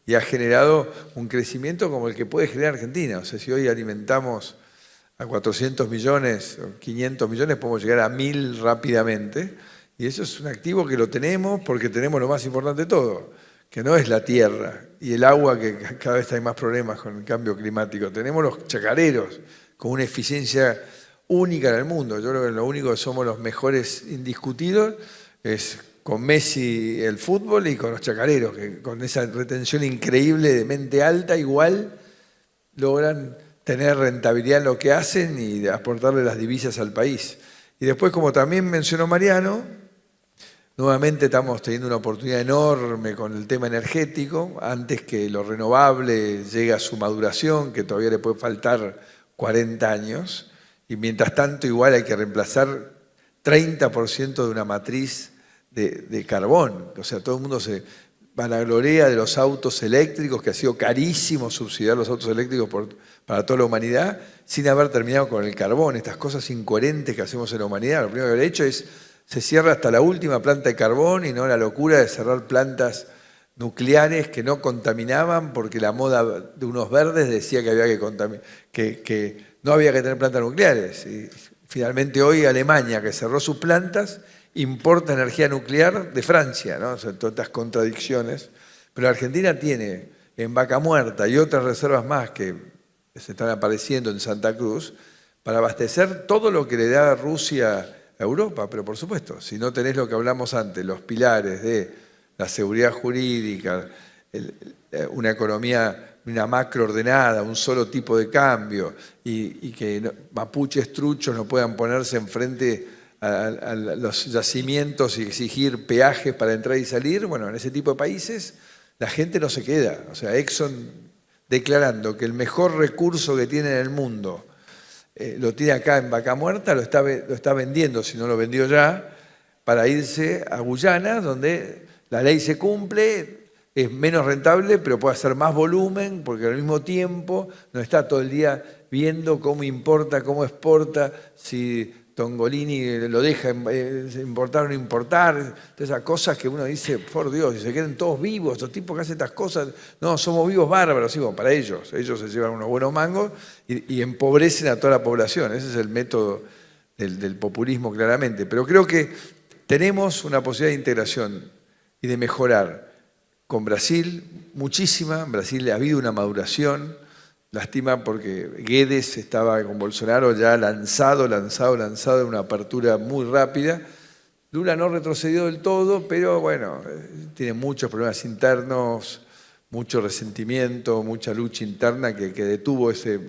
Speaker 3: y ha generado un crecimiento como el que puede generar Argentina. O sea, si hoy alimentamos a 400 millones o 500 millones, podemos llegar a 1000 rápidamente. Y eso es un activo que lo tenemos porque tenemos lo más importante de todo, que no es la tierra y el agua, que cada vez hay más problemas con el cambio climático. Tenemos los chacareros con una eficiencia única en el mundo. Yo creo que lo único que somos los mejores indiscutidos es con Messi el fútbol y con los chacareros, que con esa retención increíble de mente alta igual logran tener rentabilidad en lo que hacen y aportarle las divisas al país. Y después, como también mencionó Mariano, nuevamente estamos teniendo una oportunidad enorme con el tema energético, antes que lo renovable llegue a su maduración, que todavía le puede faltar 40 años, y mientras tanto igual hay que reemplazar 30% de una matriz de carbón. O sea, todo el mundo se vanagloria de los autos eléctricos, que ha sido carísimo subsidiar los autos eléctricos para toda la humanidad, sin haber terminado con el carbón. Estas cosas incoherentes que hacemos en la humanidad, lo primero que haber hecho es se cierra hasta la última planta de carbón y no la locura de cerrar plantas nucleares que no contaminaban porque la moda de unos verdes decía que había que no había que tener plantas nucleares. Y finalmente hoy Alemania, que cerró sus plantas, importa energía nuclear de Francia, ¿no? O sea, todas estas contradicciones. Pero Argentina tiene en Vaca Muerta y otras reservas más que se están apareciendo en Santa Cruz, para abastecer todo lo que le da Rusia a Europa. Pero por supuesto, si no tenés lo que hablamos antes, los pilares de la seguridad jurídica, una economía, una macro ordenada, un solo tipo de cambio, y que mapuches truchos no puedan ponerse enfrente a los yacimientos y exigir peajes para entrar y salir, bueno, en ese tipo de países la gente no se queda. O sea, Exxon declarando que el mejor recurso que tiene en el mundo lo tiene acá en Vaca Muerta, lo está vendiendo, si no lo vendió ya, para irse a Guyana, donde la ley se cumple, es menos rentable, pero puede hacer más volumen, porque al mismo tiempo no está todo el día viendo cómo importa, cómo exporta, si Tongolini lo deja importar o no importar, todas esas cosas que uno dice, por Dios, y se queden todos vivos, estos tipos que hacen estas cosas, no, somos vivos bárbaros, sí, bueno, para ellos se llevan unos buenos mangos y empobrecen a toda la población. Ese es el método del populismo claramente. Pero creo que tenemos una posibilidad de integración y de mejorar con Brasil, muchísima. En Brasil ha habido una maduración. Lástima porque Guedes estaba con Bolsonaro ya lanzado en una apertura muy rápida. Lula no retrocedió del todo, pero bueno, tiene muchos problemas internos, mucho resentimiento, mucha lucha interna que detuvo ese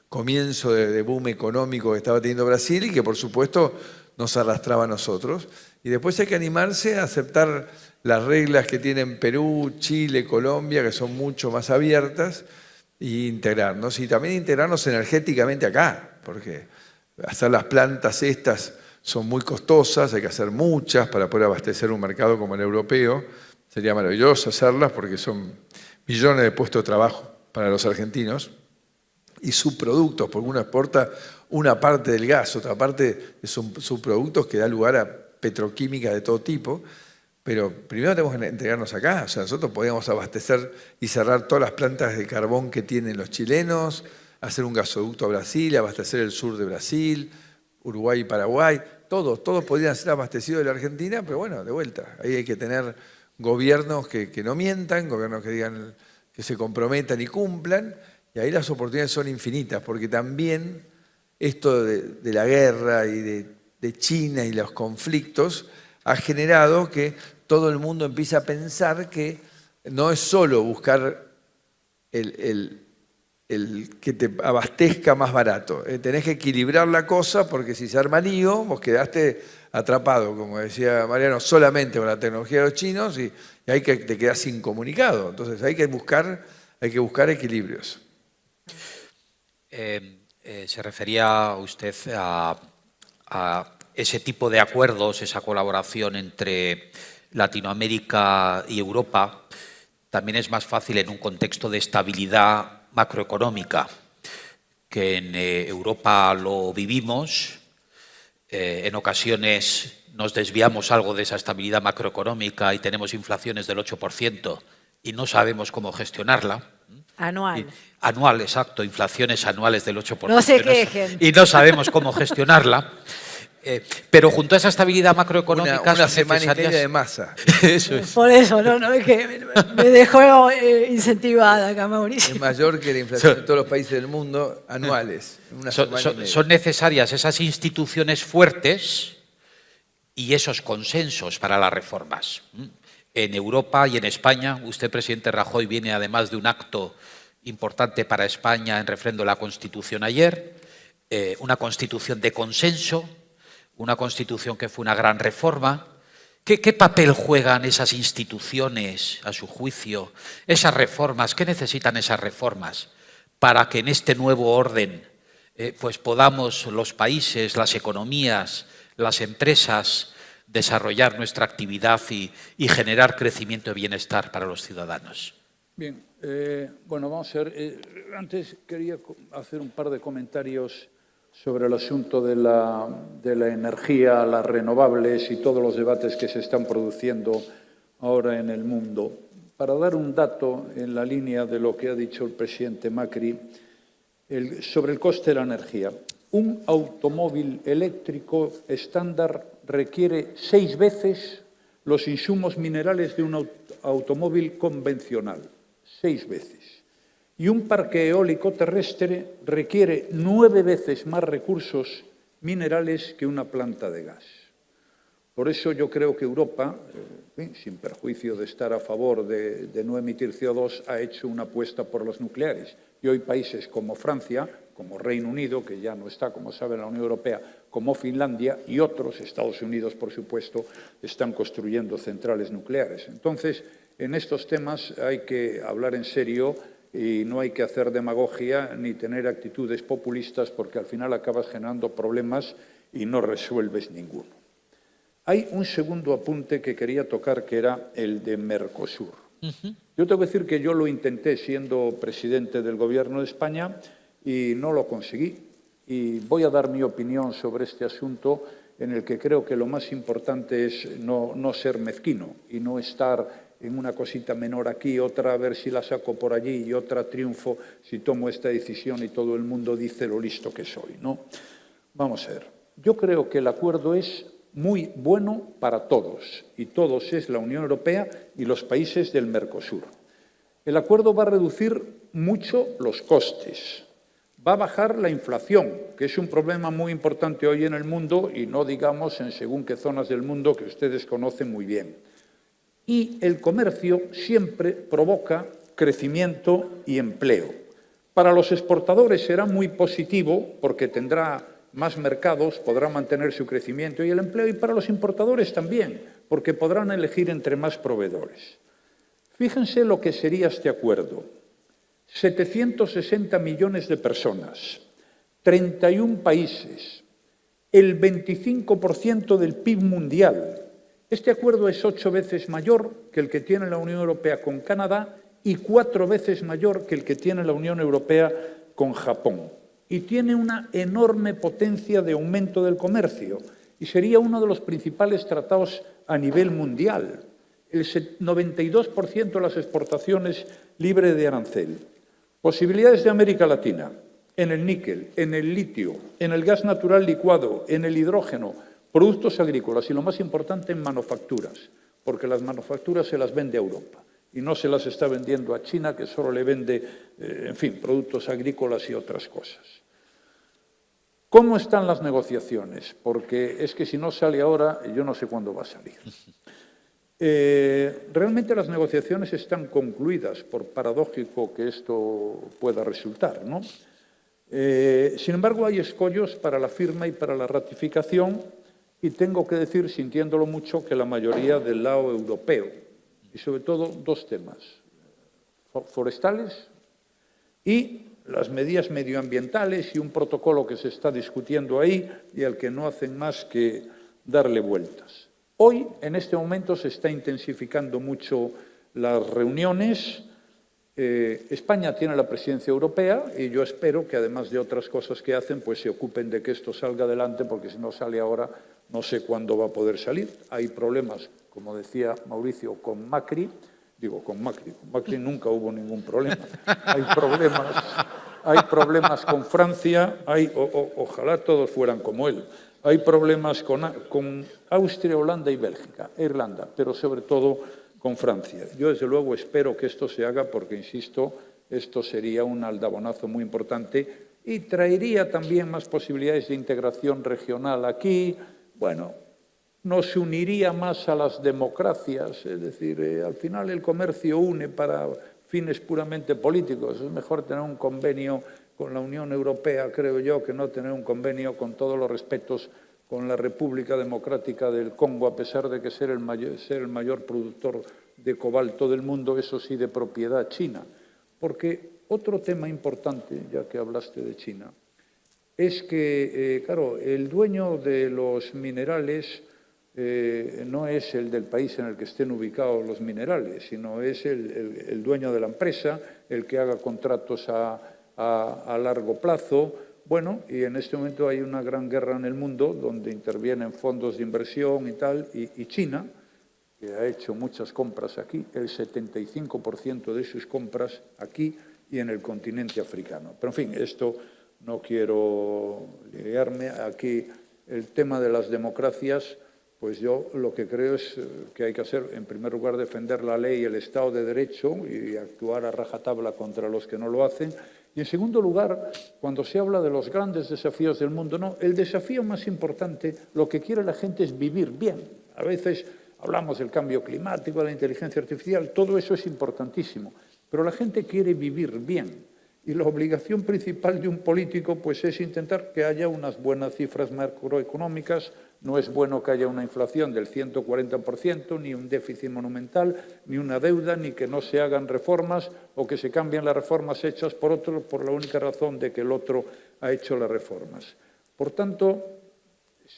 Speaker 3: comienzo de boom económico que estaba teniendo Brasil y que por supuesto nos arrastraba a nosotros. Y después hay que animarse a aceptar las reglas que tienen Perú, Chile, Colombia, que son mucho más abiertas, y integrarnos, y también integrarnos energéticamente acá, porque hacer las plantas estas son muy costosas, hay que hacer muchas para poder abastecer un mercado como el europeo. Sería maravilloso hacerlas porque son millones de puestos de trabajo para los argentinos y subproductos, porque uno exporta una parte del gas, otra parte de subproductos que da lugar a petroquímica de todo tipo. Pero primero tenemos que entregarnos acá. O sea, nosotros podíamos abastecer y cerrar todas las plantas de carbón que tienen los chilenos, hacer un gasoducto a Brasil, abastecer el sur de Brasil, Uruguay y Paraguay. Todos podrían ser abastecidos de la Argentina, pero bueno, de vuelta. Ahí hay que tener gobiernos que no mientan, gobiernos que digan, que se comprometan y cumplan. Y ahí las oportunidades son infinitas, porque también esto de la guerra y de China y los conflictos ha generado que todo el mundo empieza a pensar que no es solo buscar el que te abastezca más barato. Tenés que equilibrar la cosa porque si se arma lío, vos quedaste atrapado, como decía Mariano, solamente con la tecnología de los chinos y ahí te quedás incomunicado. Entonces hay que buscar equilibrios.
Speaker 4: Se refería usted a ese tipo de acuerdos, esa colaboración entre Latinoamérica y Europa, también es más fácil en un contexto de estabilidad macroeconómica, que en Europa lo vivimos, en ocasiones nos desviamos algo de esa estabilidad macroeconómica y tenemos inflaciones del 8% y no sabemos cómo gestionarla.
Speaker 1: Anual.
Speaker 4: Anual, exacto, inflaciones anuales del 8%.
Speaker 1: No se quejen.
Speaker 4: Y no sabemos cómo gestionarla. Pero junto a esa estabilidad macroeconómica...
Speaker 3: Una semana y media de masa.
Speaker 4: Eso es.
Speaker 1: Por eso, no, es que me dejó incentivada acá, Mauricio.
Speaker 3: Es mayor que la inflación de todos los países del mundo anuales.
Speaker 4: Son necesarias esas instituciones fuertes y esos consensos para las reformas. En Europa y en España, usted, presidente Rajoy, viene además de un acto importante para España en refrendo de la Constitución ayer, una Constitución de consenso, una Constitución que fue una gran reforma. ¿Qué papel juegan esas instituciones, a su juicio, esas reformas? ¿Qué necesitan esas reformas para que en este nuevo orden pues podamos los países, las economías, las empresas desarrollar nuestra actividad y generar crecimiento y bienestar para los ciudadanos?
Speaker 2: Bien, bueno, vamos a ver. Antes quería hacer un par de comentarios sobre el asunto de la energía, las renovables y todos los debates que se están produciendo ahora en el mundo. Para dar un dato en la línea de lo que ha dicho el presidente Macri sobre el coste de la energía. Un automóvil eléctrico estándar requiere 6 veces los insumos minerales de un automóvil convencional. 6 veces. Y un parque eólico terrestre requiere 9 veces más recursos minerales que una planta de gas. Por eso yo creo que Europa, sin perjuicio de estar a favor de no emitir CO2, ha hecho una apuesta por las nucleares. Y hoy países como Francia, como Reino Unido, que ya no está, como saben, en la Unión Europea, como Finlandia y otros, Estados Unidos, por supuesto, están construyendo centrales nucleares. Entonces, en estos temas hay que hablar en serio y no hay que hacer demagogia ni tener actitudes populistas, porque al final acabas generando problemas y no resuelves ninguno. Hay un segundo apunte que quería tocar, que era el de Mercosur. Yo tengo que decir que yo lo intenté siendo presidente del Gobierno de España y no lo conseguí. Y voy a dar mi opinión sobre este asunto, en el que creo que lo más importante es no ser mezquino y no estar en una cosita menor aquí, otra a ver si la saco por allí y otra triunfo si tomo esta decisión y todo el mundo dice lo listo que soy, ¿no? Vamos a ver. Yo creo que el acuerdo es muy bueno para todos, y todos es la Unión Europea y los países del Mercosur. El acuerdo va a reducir mucho los costes, va a bajar la inflación, que es un problema muy importante hoy en el mundo y no digamos en según qué zonas del mundo que ustedes conocen muy bien. Y el comercio siempre provoca crecimiento y empleo. Para los exportadores será muy positivo porque tendrá más mercados, podrá mantener su crecimiento y el empleo, y para los importadores también, porque podrán elegir entre más proveedores. Fíjense lo que sería este acuerdo. 760 millones de personas, 31 países, el 25% del PIB mundial. Este acuerdo es 8 veces mayor que el que tiene la Unión Europea con Canadá y 4 veces mayor que el que tiene la Unión Europea con Japón. Y tiene una enorme potencia de aumento del comercio y sería uno de los principales tratados a nivel mundial. El 92% de las exportaciones libre de arancel. Posibilidades de América Latina en el níquel, en el litio, en el gas natural licuado, en el hidrógeno, productos agrícolas y, lo más importante, en manufacturas, porque las manufacturas se las vende a Europa y no se las está vendiendo a China, que solo le vende, en fin, productos agrícolas y otras cosas. ¿Cómo están las negociaciones? Porque es que si no sale ahora, yo no sé cuándo va a salir. Realmente las negociaciones están concluidas, por paradójico que esto pueda resultar, ¿no? Sin embargo, hay escollos para la firma y para la ratificación, y tengo que decir, sintiéndolo mucho, que la mayoría del lado europeo, y sobre todo dos temas, forestales y las medidas medioambientales, y un protocolo que se está discutiendo ahí y al que no hacen más que darle vueltas. Hoy, en este momento, se está intensificando mucho las reuniones. España tiene la presidencia europea y yo espero que, además de otras cosas que hacen, pues se ocupen de que esto salga adelante, porque si no sale ahora, no sé cuándo va a poder salir. Hay problemas, como decía Mauricio, con Macri. Digo, con Macri nunca hubo ningún problema. Hay problemas con Francia, ojalá todos fueran como él. Hay problemas con Austria, Holanda y Bélgica, Irlanda, pero sobre todo con Francia. Yo, desde luego, espero que esto se haga porque, insisto, esto sería un aldabonazo muy importante y traería también más posibilidades de integración regional aquí. Bueno, nos uniría más a las democracias, es decir, al final el comercio une para fines puramente políticos. Es mejor tener un convenio con la Unión Europea, creo yo, que no tener un convenio, con todos los respetos, con la República Democrática del Congo, a pesar de que ser el mayor productor de cobalto del mundo, eso sí, de propiedad china. Porque otro tema importante, ya que hablaste de China, es que, claro, el dueño de los minerales no es el del país en el que estén ubicados los minerales, sino es el dueño de la empresa, el que haga contratos a largo plazo. Bueno, y en este momento hay una gran guerra en el mundo donde intervienen fondos de inversión y tal, y China, que ha hecho muchas compras aquí, el 75% de sus compras aquí y en el continente africano. Pero, en fin, esto no quiero liarme. Aquí el tema de las democracias Pues yo lo que creo es que hay que hacer, en primer lugar, defender la ley y el Estado de Derecho y actuar a rajatabla contra los que no lo hacen. Y en segundo lugar, cuando se habla de los grandes desafíos del mundo, no, el desafío más importante, lo que quiere la gente es vivir bien. A veces hablamos del cambio climático, de la inteligencia artificial, todo eso es importantísimo, pero la gente quiere vivir bien. Y la obligación principal de un político pues, es intentar que haya unas buenas cifras macroeconómicas. No es bueno que haya una inflación del 140%, ni un déficit monumental, ni una deuda, ni que no se hagan reformas o que se cambien las reformas hechas por otro por la única razón de que el otro ha hecho las reformas. Por tanto,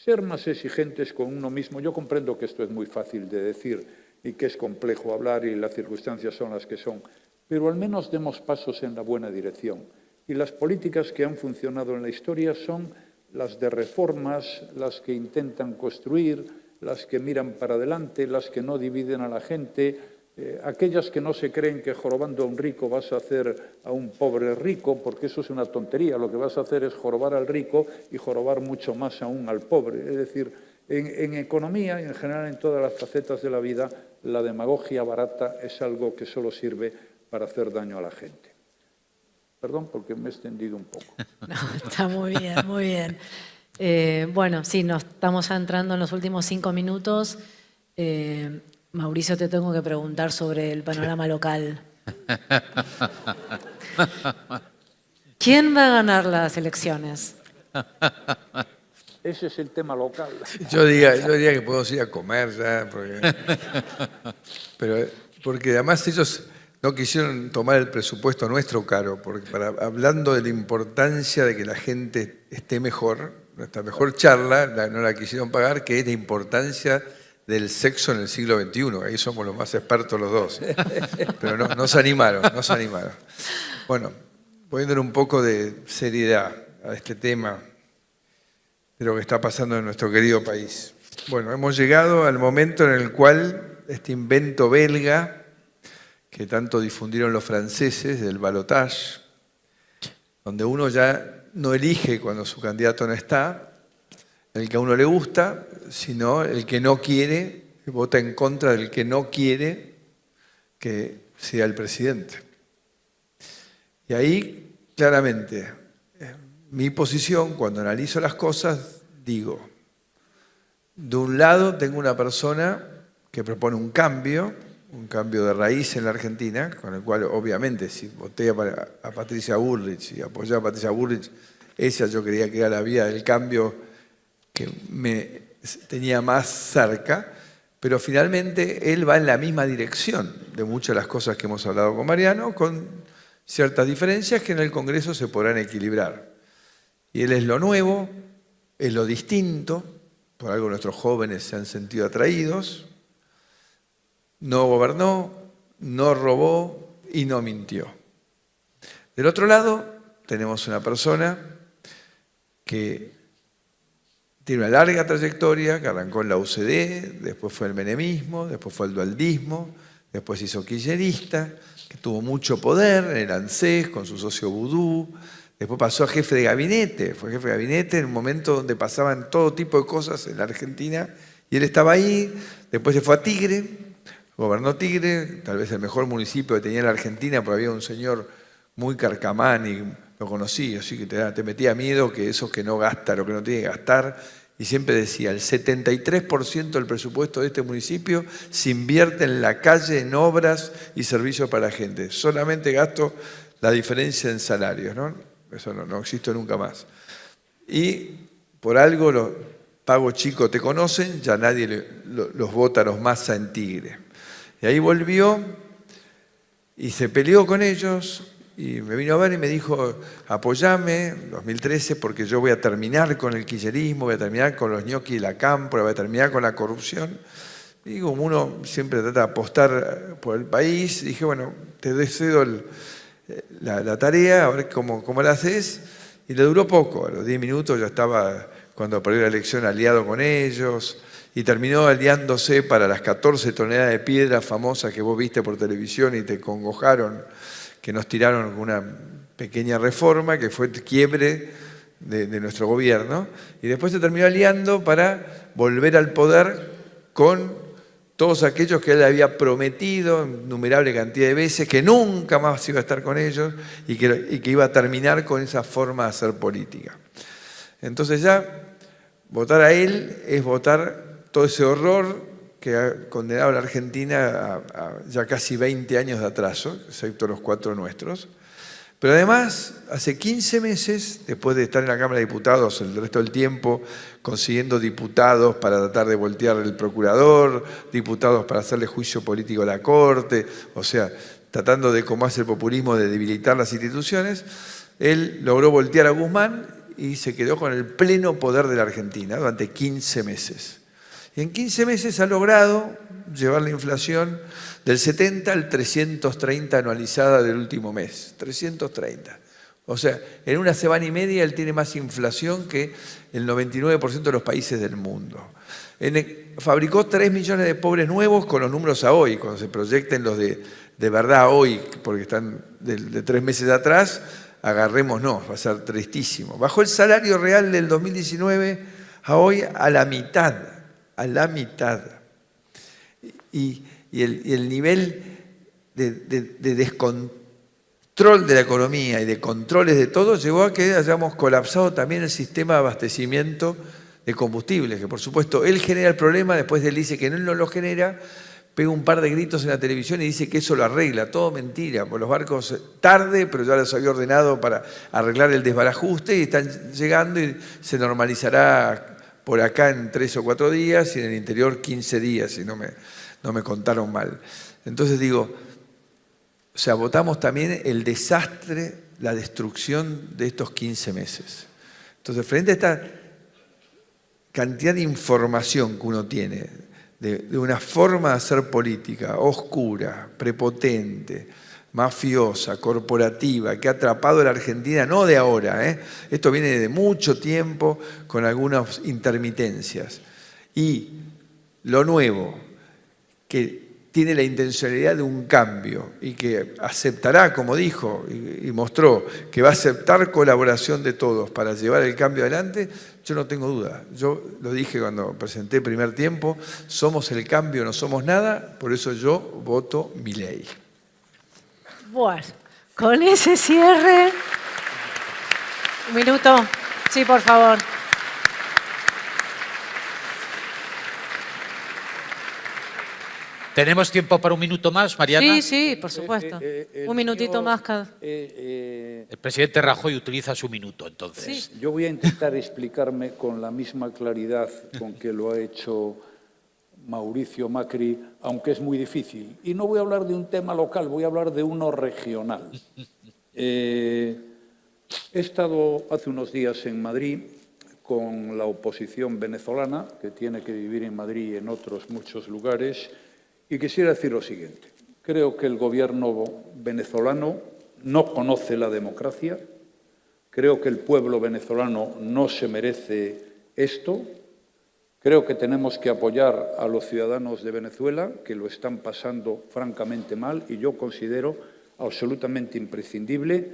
Speaker 2: ser más exigentes con uno mismo. Yo comprendo que esto es muy fácil de decir y que es complejo hablar y las circunstancias son las que son, pero al menos demos pasos en la buena dirección. Y las políticas que han funcionado en la historia son las de reformas, las que intentan construir, las que miran para adelante, las que no dividen a la gente, aquellas que no se creen que jorobando a un rico vas a hacer a un pobre rico, porque eso es una tontería. Lo que vas a hacer es jorobar al rico y jorobar mucho más aún al pobre. Es decir, en economía y en general en todas las facetas de la vida, la demagogia barata es algo que solo sirve para hacer daño a la gente. Perdón, porque me he extendido un poco.
Speaker 1: No, está muy bien, muy bien. Bueno, sí, nos estamos ya entrando en los últimos 5 minutos. Mauricio, te tengo que preguntar sobre el panorama local. ¿Quién va a ganar las elecciones?
Speaker 2: Ese es el tema local.
Speaker 3: Yo diría que podemos ir a comer ya, porque además ellos no quisieron tomar el presupuesto nuestro caro, porque hablando de la importancia de que la gente esté mejor, nuestra mejor charla no la quisieron pagar, que es la importancia del sexo en el siglo XXI. Ahí somos los más expertos los dos. Pero no se animaron. Bueno, poniendo un poco de seriedad a este tema de lo que está pasando en nuestro querido país. Bueno, hemos llegado al momento en el cual este invento belga que tanto difundieron los franceses, del balotage, donde uno ya no elige cuando su candidato no está, el que a uno le gusta, sino el que no quiere, vota en contra del que no quiere que sea el presidente. Y ahí, claramente, mi posición, cuando analizo las cosas, digo, de un lado tengo una persona que propone un cambio de raíz en la Argentina, con el cual obviamente si voté a Patricia Bullrich y apoyé a Patricia Bullrich, esa yo creía que era la vía del cambio que me tenía más cerca, pero finalmente él va en la misma dirección de muchas de las cosas que hemos hablado con Mariano, con ciertas diferencias que en el Congreso se podrán equilibrar. Y él es lo nuevo, es lo distinto, por algo nuestros jóvenes se han sentido atraídos. No gobernó, no robó y no mintió. Del otro lado, tenemos una persona que tiene una larga trayectoria, que arrancó en la UCD, después fue el menemismo, después fue el dualdismo, después hizo kirchnerista, que tuvo mucho poder en el ANSES con su socio Vudú, después pasó a jefe de gabinete, fue jefe de gabinete en un momento donde pasaban todo tipo de cosas en la Argentina, y él estaba ahí, después se fue a Tigre, gobernó Tigre, tal vez el mejor municipio que tenía la Argentina, porque había un señor muy carcamán y lo conocí, así que te metía miedo que esos que no gasta lo que no tiene que gastar, y siempre decía, el 73% del presupuesto de este municipio se invierte en la calle, en obras y servicios para la gente. Solamente gasto la diferencia en salarios, ¿no? Eso no existe nunca más. Y por algo los pagos chicos te conocen, ya nadie los vota a los Massa en Tigre. Y ahí volvió y se peleó con ellos y me vino a ver y me dijo, apoyame en 2013 porque yo voy a terminar con el kirchnerismo, voy a terminar con los ñoquis de la cámpora, voy a terminar con la corrupción. Y como uno siempre trata de apostar por el país, dije, bueno, te cedo la tarea, a ver cómo la haces. Y le duró poco, a los 10 minutos ya estaba, cuando perdió la elección, aliado con ellos. Y terminó aliándose para las 14 toneladas de piedra famosas que vos viste por televisión y te congojaron, que nos tiraron una pequeña reforma que fue el quiebre de nuestro gobierno. Y después se terminó aliando para volver al poder con todos aquellos que él había prometido innumerable cantidad de veces que nunca más iba a estar con ellos y que iba a terminar con esa forma de hacer política. Entonces ya votar a él es votar todo ese horror que ha condenado a la Argentina a ya casi 20 años de atraso, excepto los 4 nuestros. Pero además, hace 15 meses, después de estar en la Cámara de Diputados el resto del tiempo, consiguiendo diputados para tratar de voltear el procurador, diputados para hacerle juicio político a la Corte, o sea, tratando de, como hace el populismo, de debilitar las instituciones, él logró voltear a Guzmán y se quedó con el pleno poder de la Argentina durante 15 meses. Y en 15 meses ha logrado llevar la inflación del 70 al 330 anualizada del último mes. 330. O sea, en una semana y media él tiene más inflación que el 99% de los países del mundo. Fabricó 3 millones de pobres nuevos con los números a hoy, cuando se proyecten los de verdad hoy, porque están de 3 meses atrás, agarrémonos, va a ser tristísimo. Bajó el salario real del 2019 a hoy a la mitad. A la mitad. Y el nivel de descontrol de la economía y de controles de todo llevó a que hayamos colapsado también el sistema de abastecimiento de combustibles, que por supuesto él genera el problema, después él dice que él no lo genera, pega un par de gritos en la televisión y dice que eso lo arregla. Todo mentira, porque los barcos tarde, pero ya los había ordenado para arreglar el desbarajuste y están llegando y se normalizará por acá en 3 o 4 días y en el interior 15 días, si no me contaron mal. Entonces digo, o sea, votamos también el desastre, la destrucción de estos 15 meses. Entonces, frente a esta cantidad de información que uno tiene, de una forma de hacer política oscura, prepotente, mafiosa, corporativa, que ha atrapado a la Argentina, no de ahora, esto viene de mucho tiempo con algunas intermitencias. Y lo nuevo, que tiene la intencionalidad de un cambio y que aceptará, como dijo y mostró, que va a aceptar colaboración de todos para llevar el cambio adelante, yo no tengo duda. Yo lo dije cuando presenté el primer tiempo, somos el cambio, no somos nada, por eso yo voto Milei.
Speaker 1: Bueno, con ese cierre... Un minuto. Sí, por favor.
Speaker 4: ¿Tenemos tiempo para un minuto más, Mariana?
Speaker 1: Sí, sí, por supuesto. Un minutito más cada...
Speaker 4: El presidente Rajoy utiliza su minuto, entonces.
Speaker 1: Sí.
Speaker 2: Yo voy a intentar explicarme con la misma claridad con que lo ha hecho Mauricio Macri, aunque es muy difícil. Y no voy a hablar de un tema local, voy a hablar de uno regional. He estado hace unos días en Madrid con la oposición venezolana, que tiene que vivir en Madrid y en otros muchos lugares, y quisiera decir lo siguiente. Creo que el gobierno venezolano no conoce la democracia, creo que el pueblo venezolano no se merece esto. Creo que tenemos que apoyar a los ciudadanos de Venezuela, que lo están pasando francamente mal, y yo considero absolutamente imprescindible,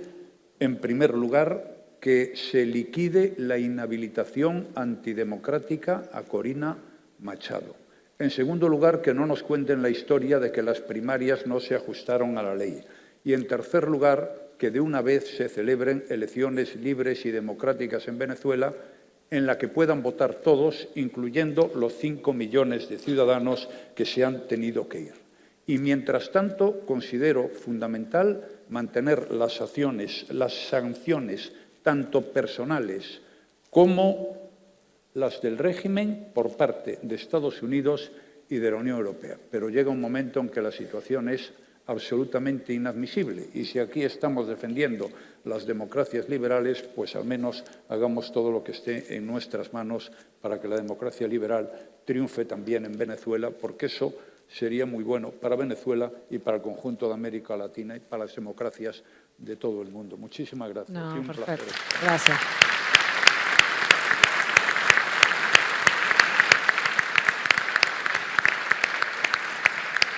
Speaker 2: en primer lugar, que se liquide la inhabilitación antidemocrática a Corina Machado. En segundo lugar, que no nos cuenten la historia de que las primarias no se ajustaron a la ley. Y en tercer lugar, que de una vez se celebren elecciones libres y democráticas en Venezuela, en la que puedan votar todos, incluyendo los 5 millones de ciudadanos que se han tenido que ir. Y mientras tanto, considero fundamental mantener las sanciones, tanto personales como las del régimen por parte de Estados Unidos y de la Unión Europea. Pero llega un momento en que la situación es absolutamente inadmisible. Y si aquí estamos defendiendo las democracias liberales, pues al menos hagamos todo lo que esté en nuestras manos para que la democracia liberal triunfe también en Venezuela, porque eso sería muy bueno para Venezuela y para el conjunto de América Latina y para las democracias de todo el mundo. Muchísimas gracias.
Speaker 1: No,
Speaker 2: un
Speaker 1: perfecto.
Speaker 2: placer.
Speaker 1: Gracias.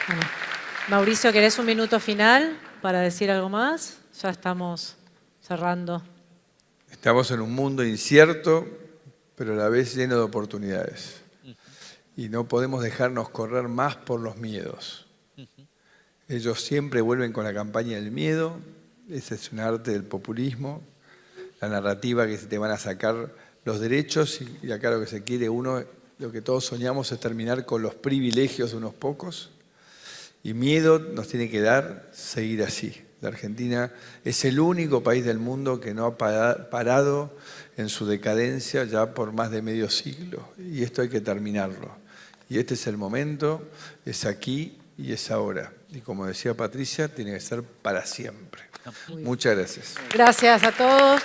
Speaker 1: Bueno, Mauricio, ¿querés un minuto final para decir algo más? Ya estamos cerrando.
Speaker 3: Estamos en un mundo incierto, pero a la vez lleno de oportunidades. y no podemos dejarnos correr más por los miedos. Ellos siempre vuelven con la campaña del miedo, ese es un arte del populismo, la narrativa que te van a sacar los derechos y acá lo que se quiere uno, lo que todos soñamos es terminar con los privilegios de unos pocos y miedo nos tiene que dar seguir así. La Argentina es el único país del mundo que no ha parado en su decadencia ya por más de medio siglo y esto hay que terminarlo. Y este es el momento, es aquí y es ahora. Y como decía Patricia, tiene que ser para siempre. Muchas gracias.
Speaker 1: Gracias a todos.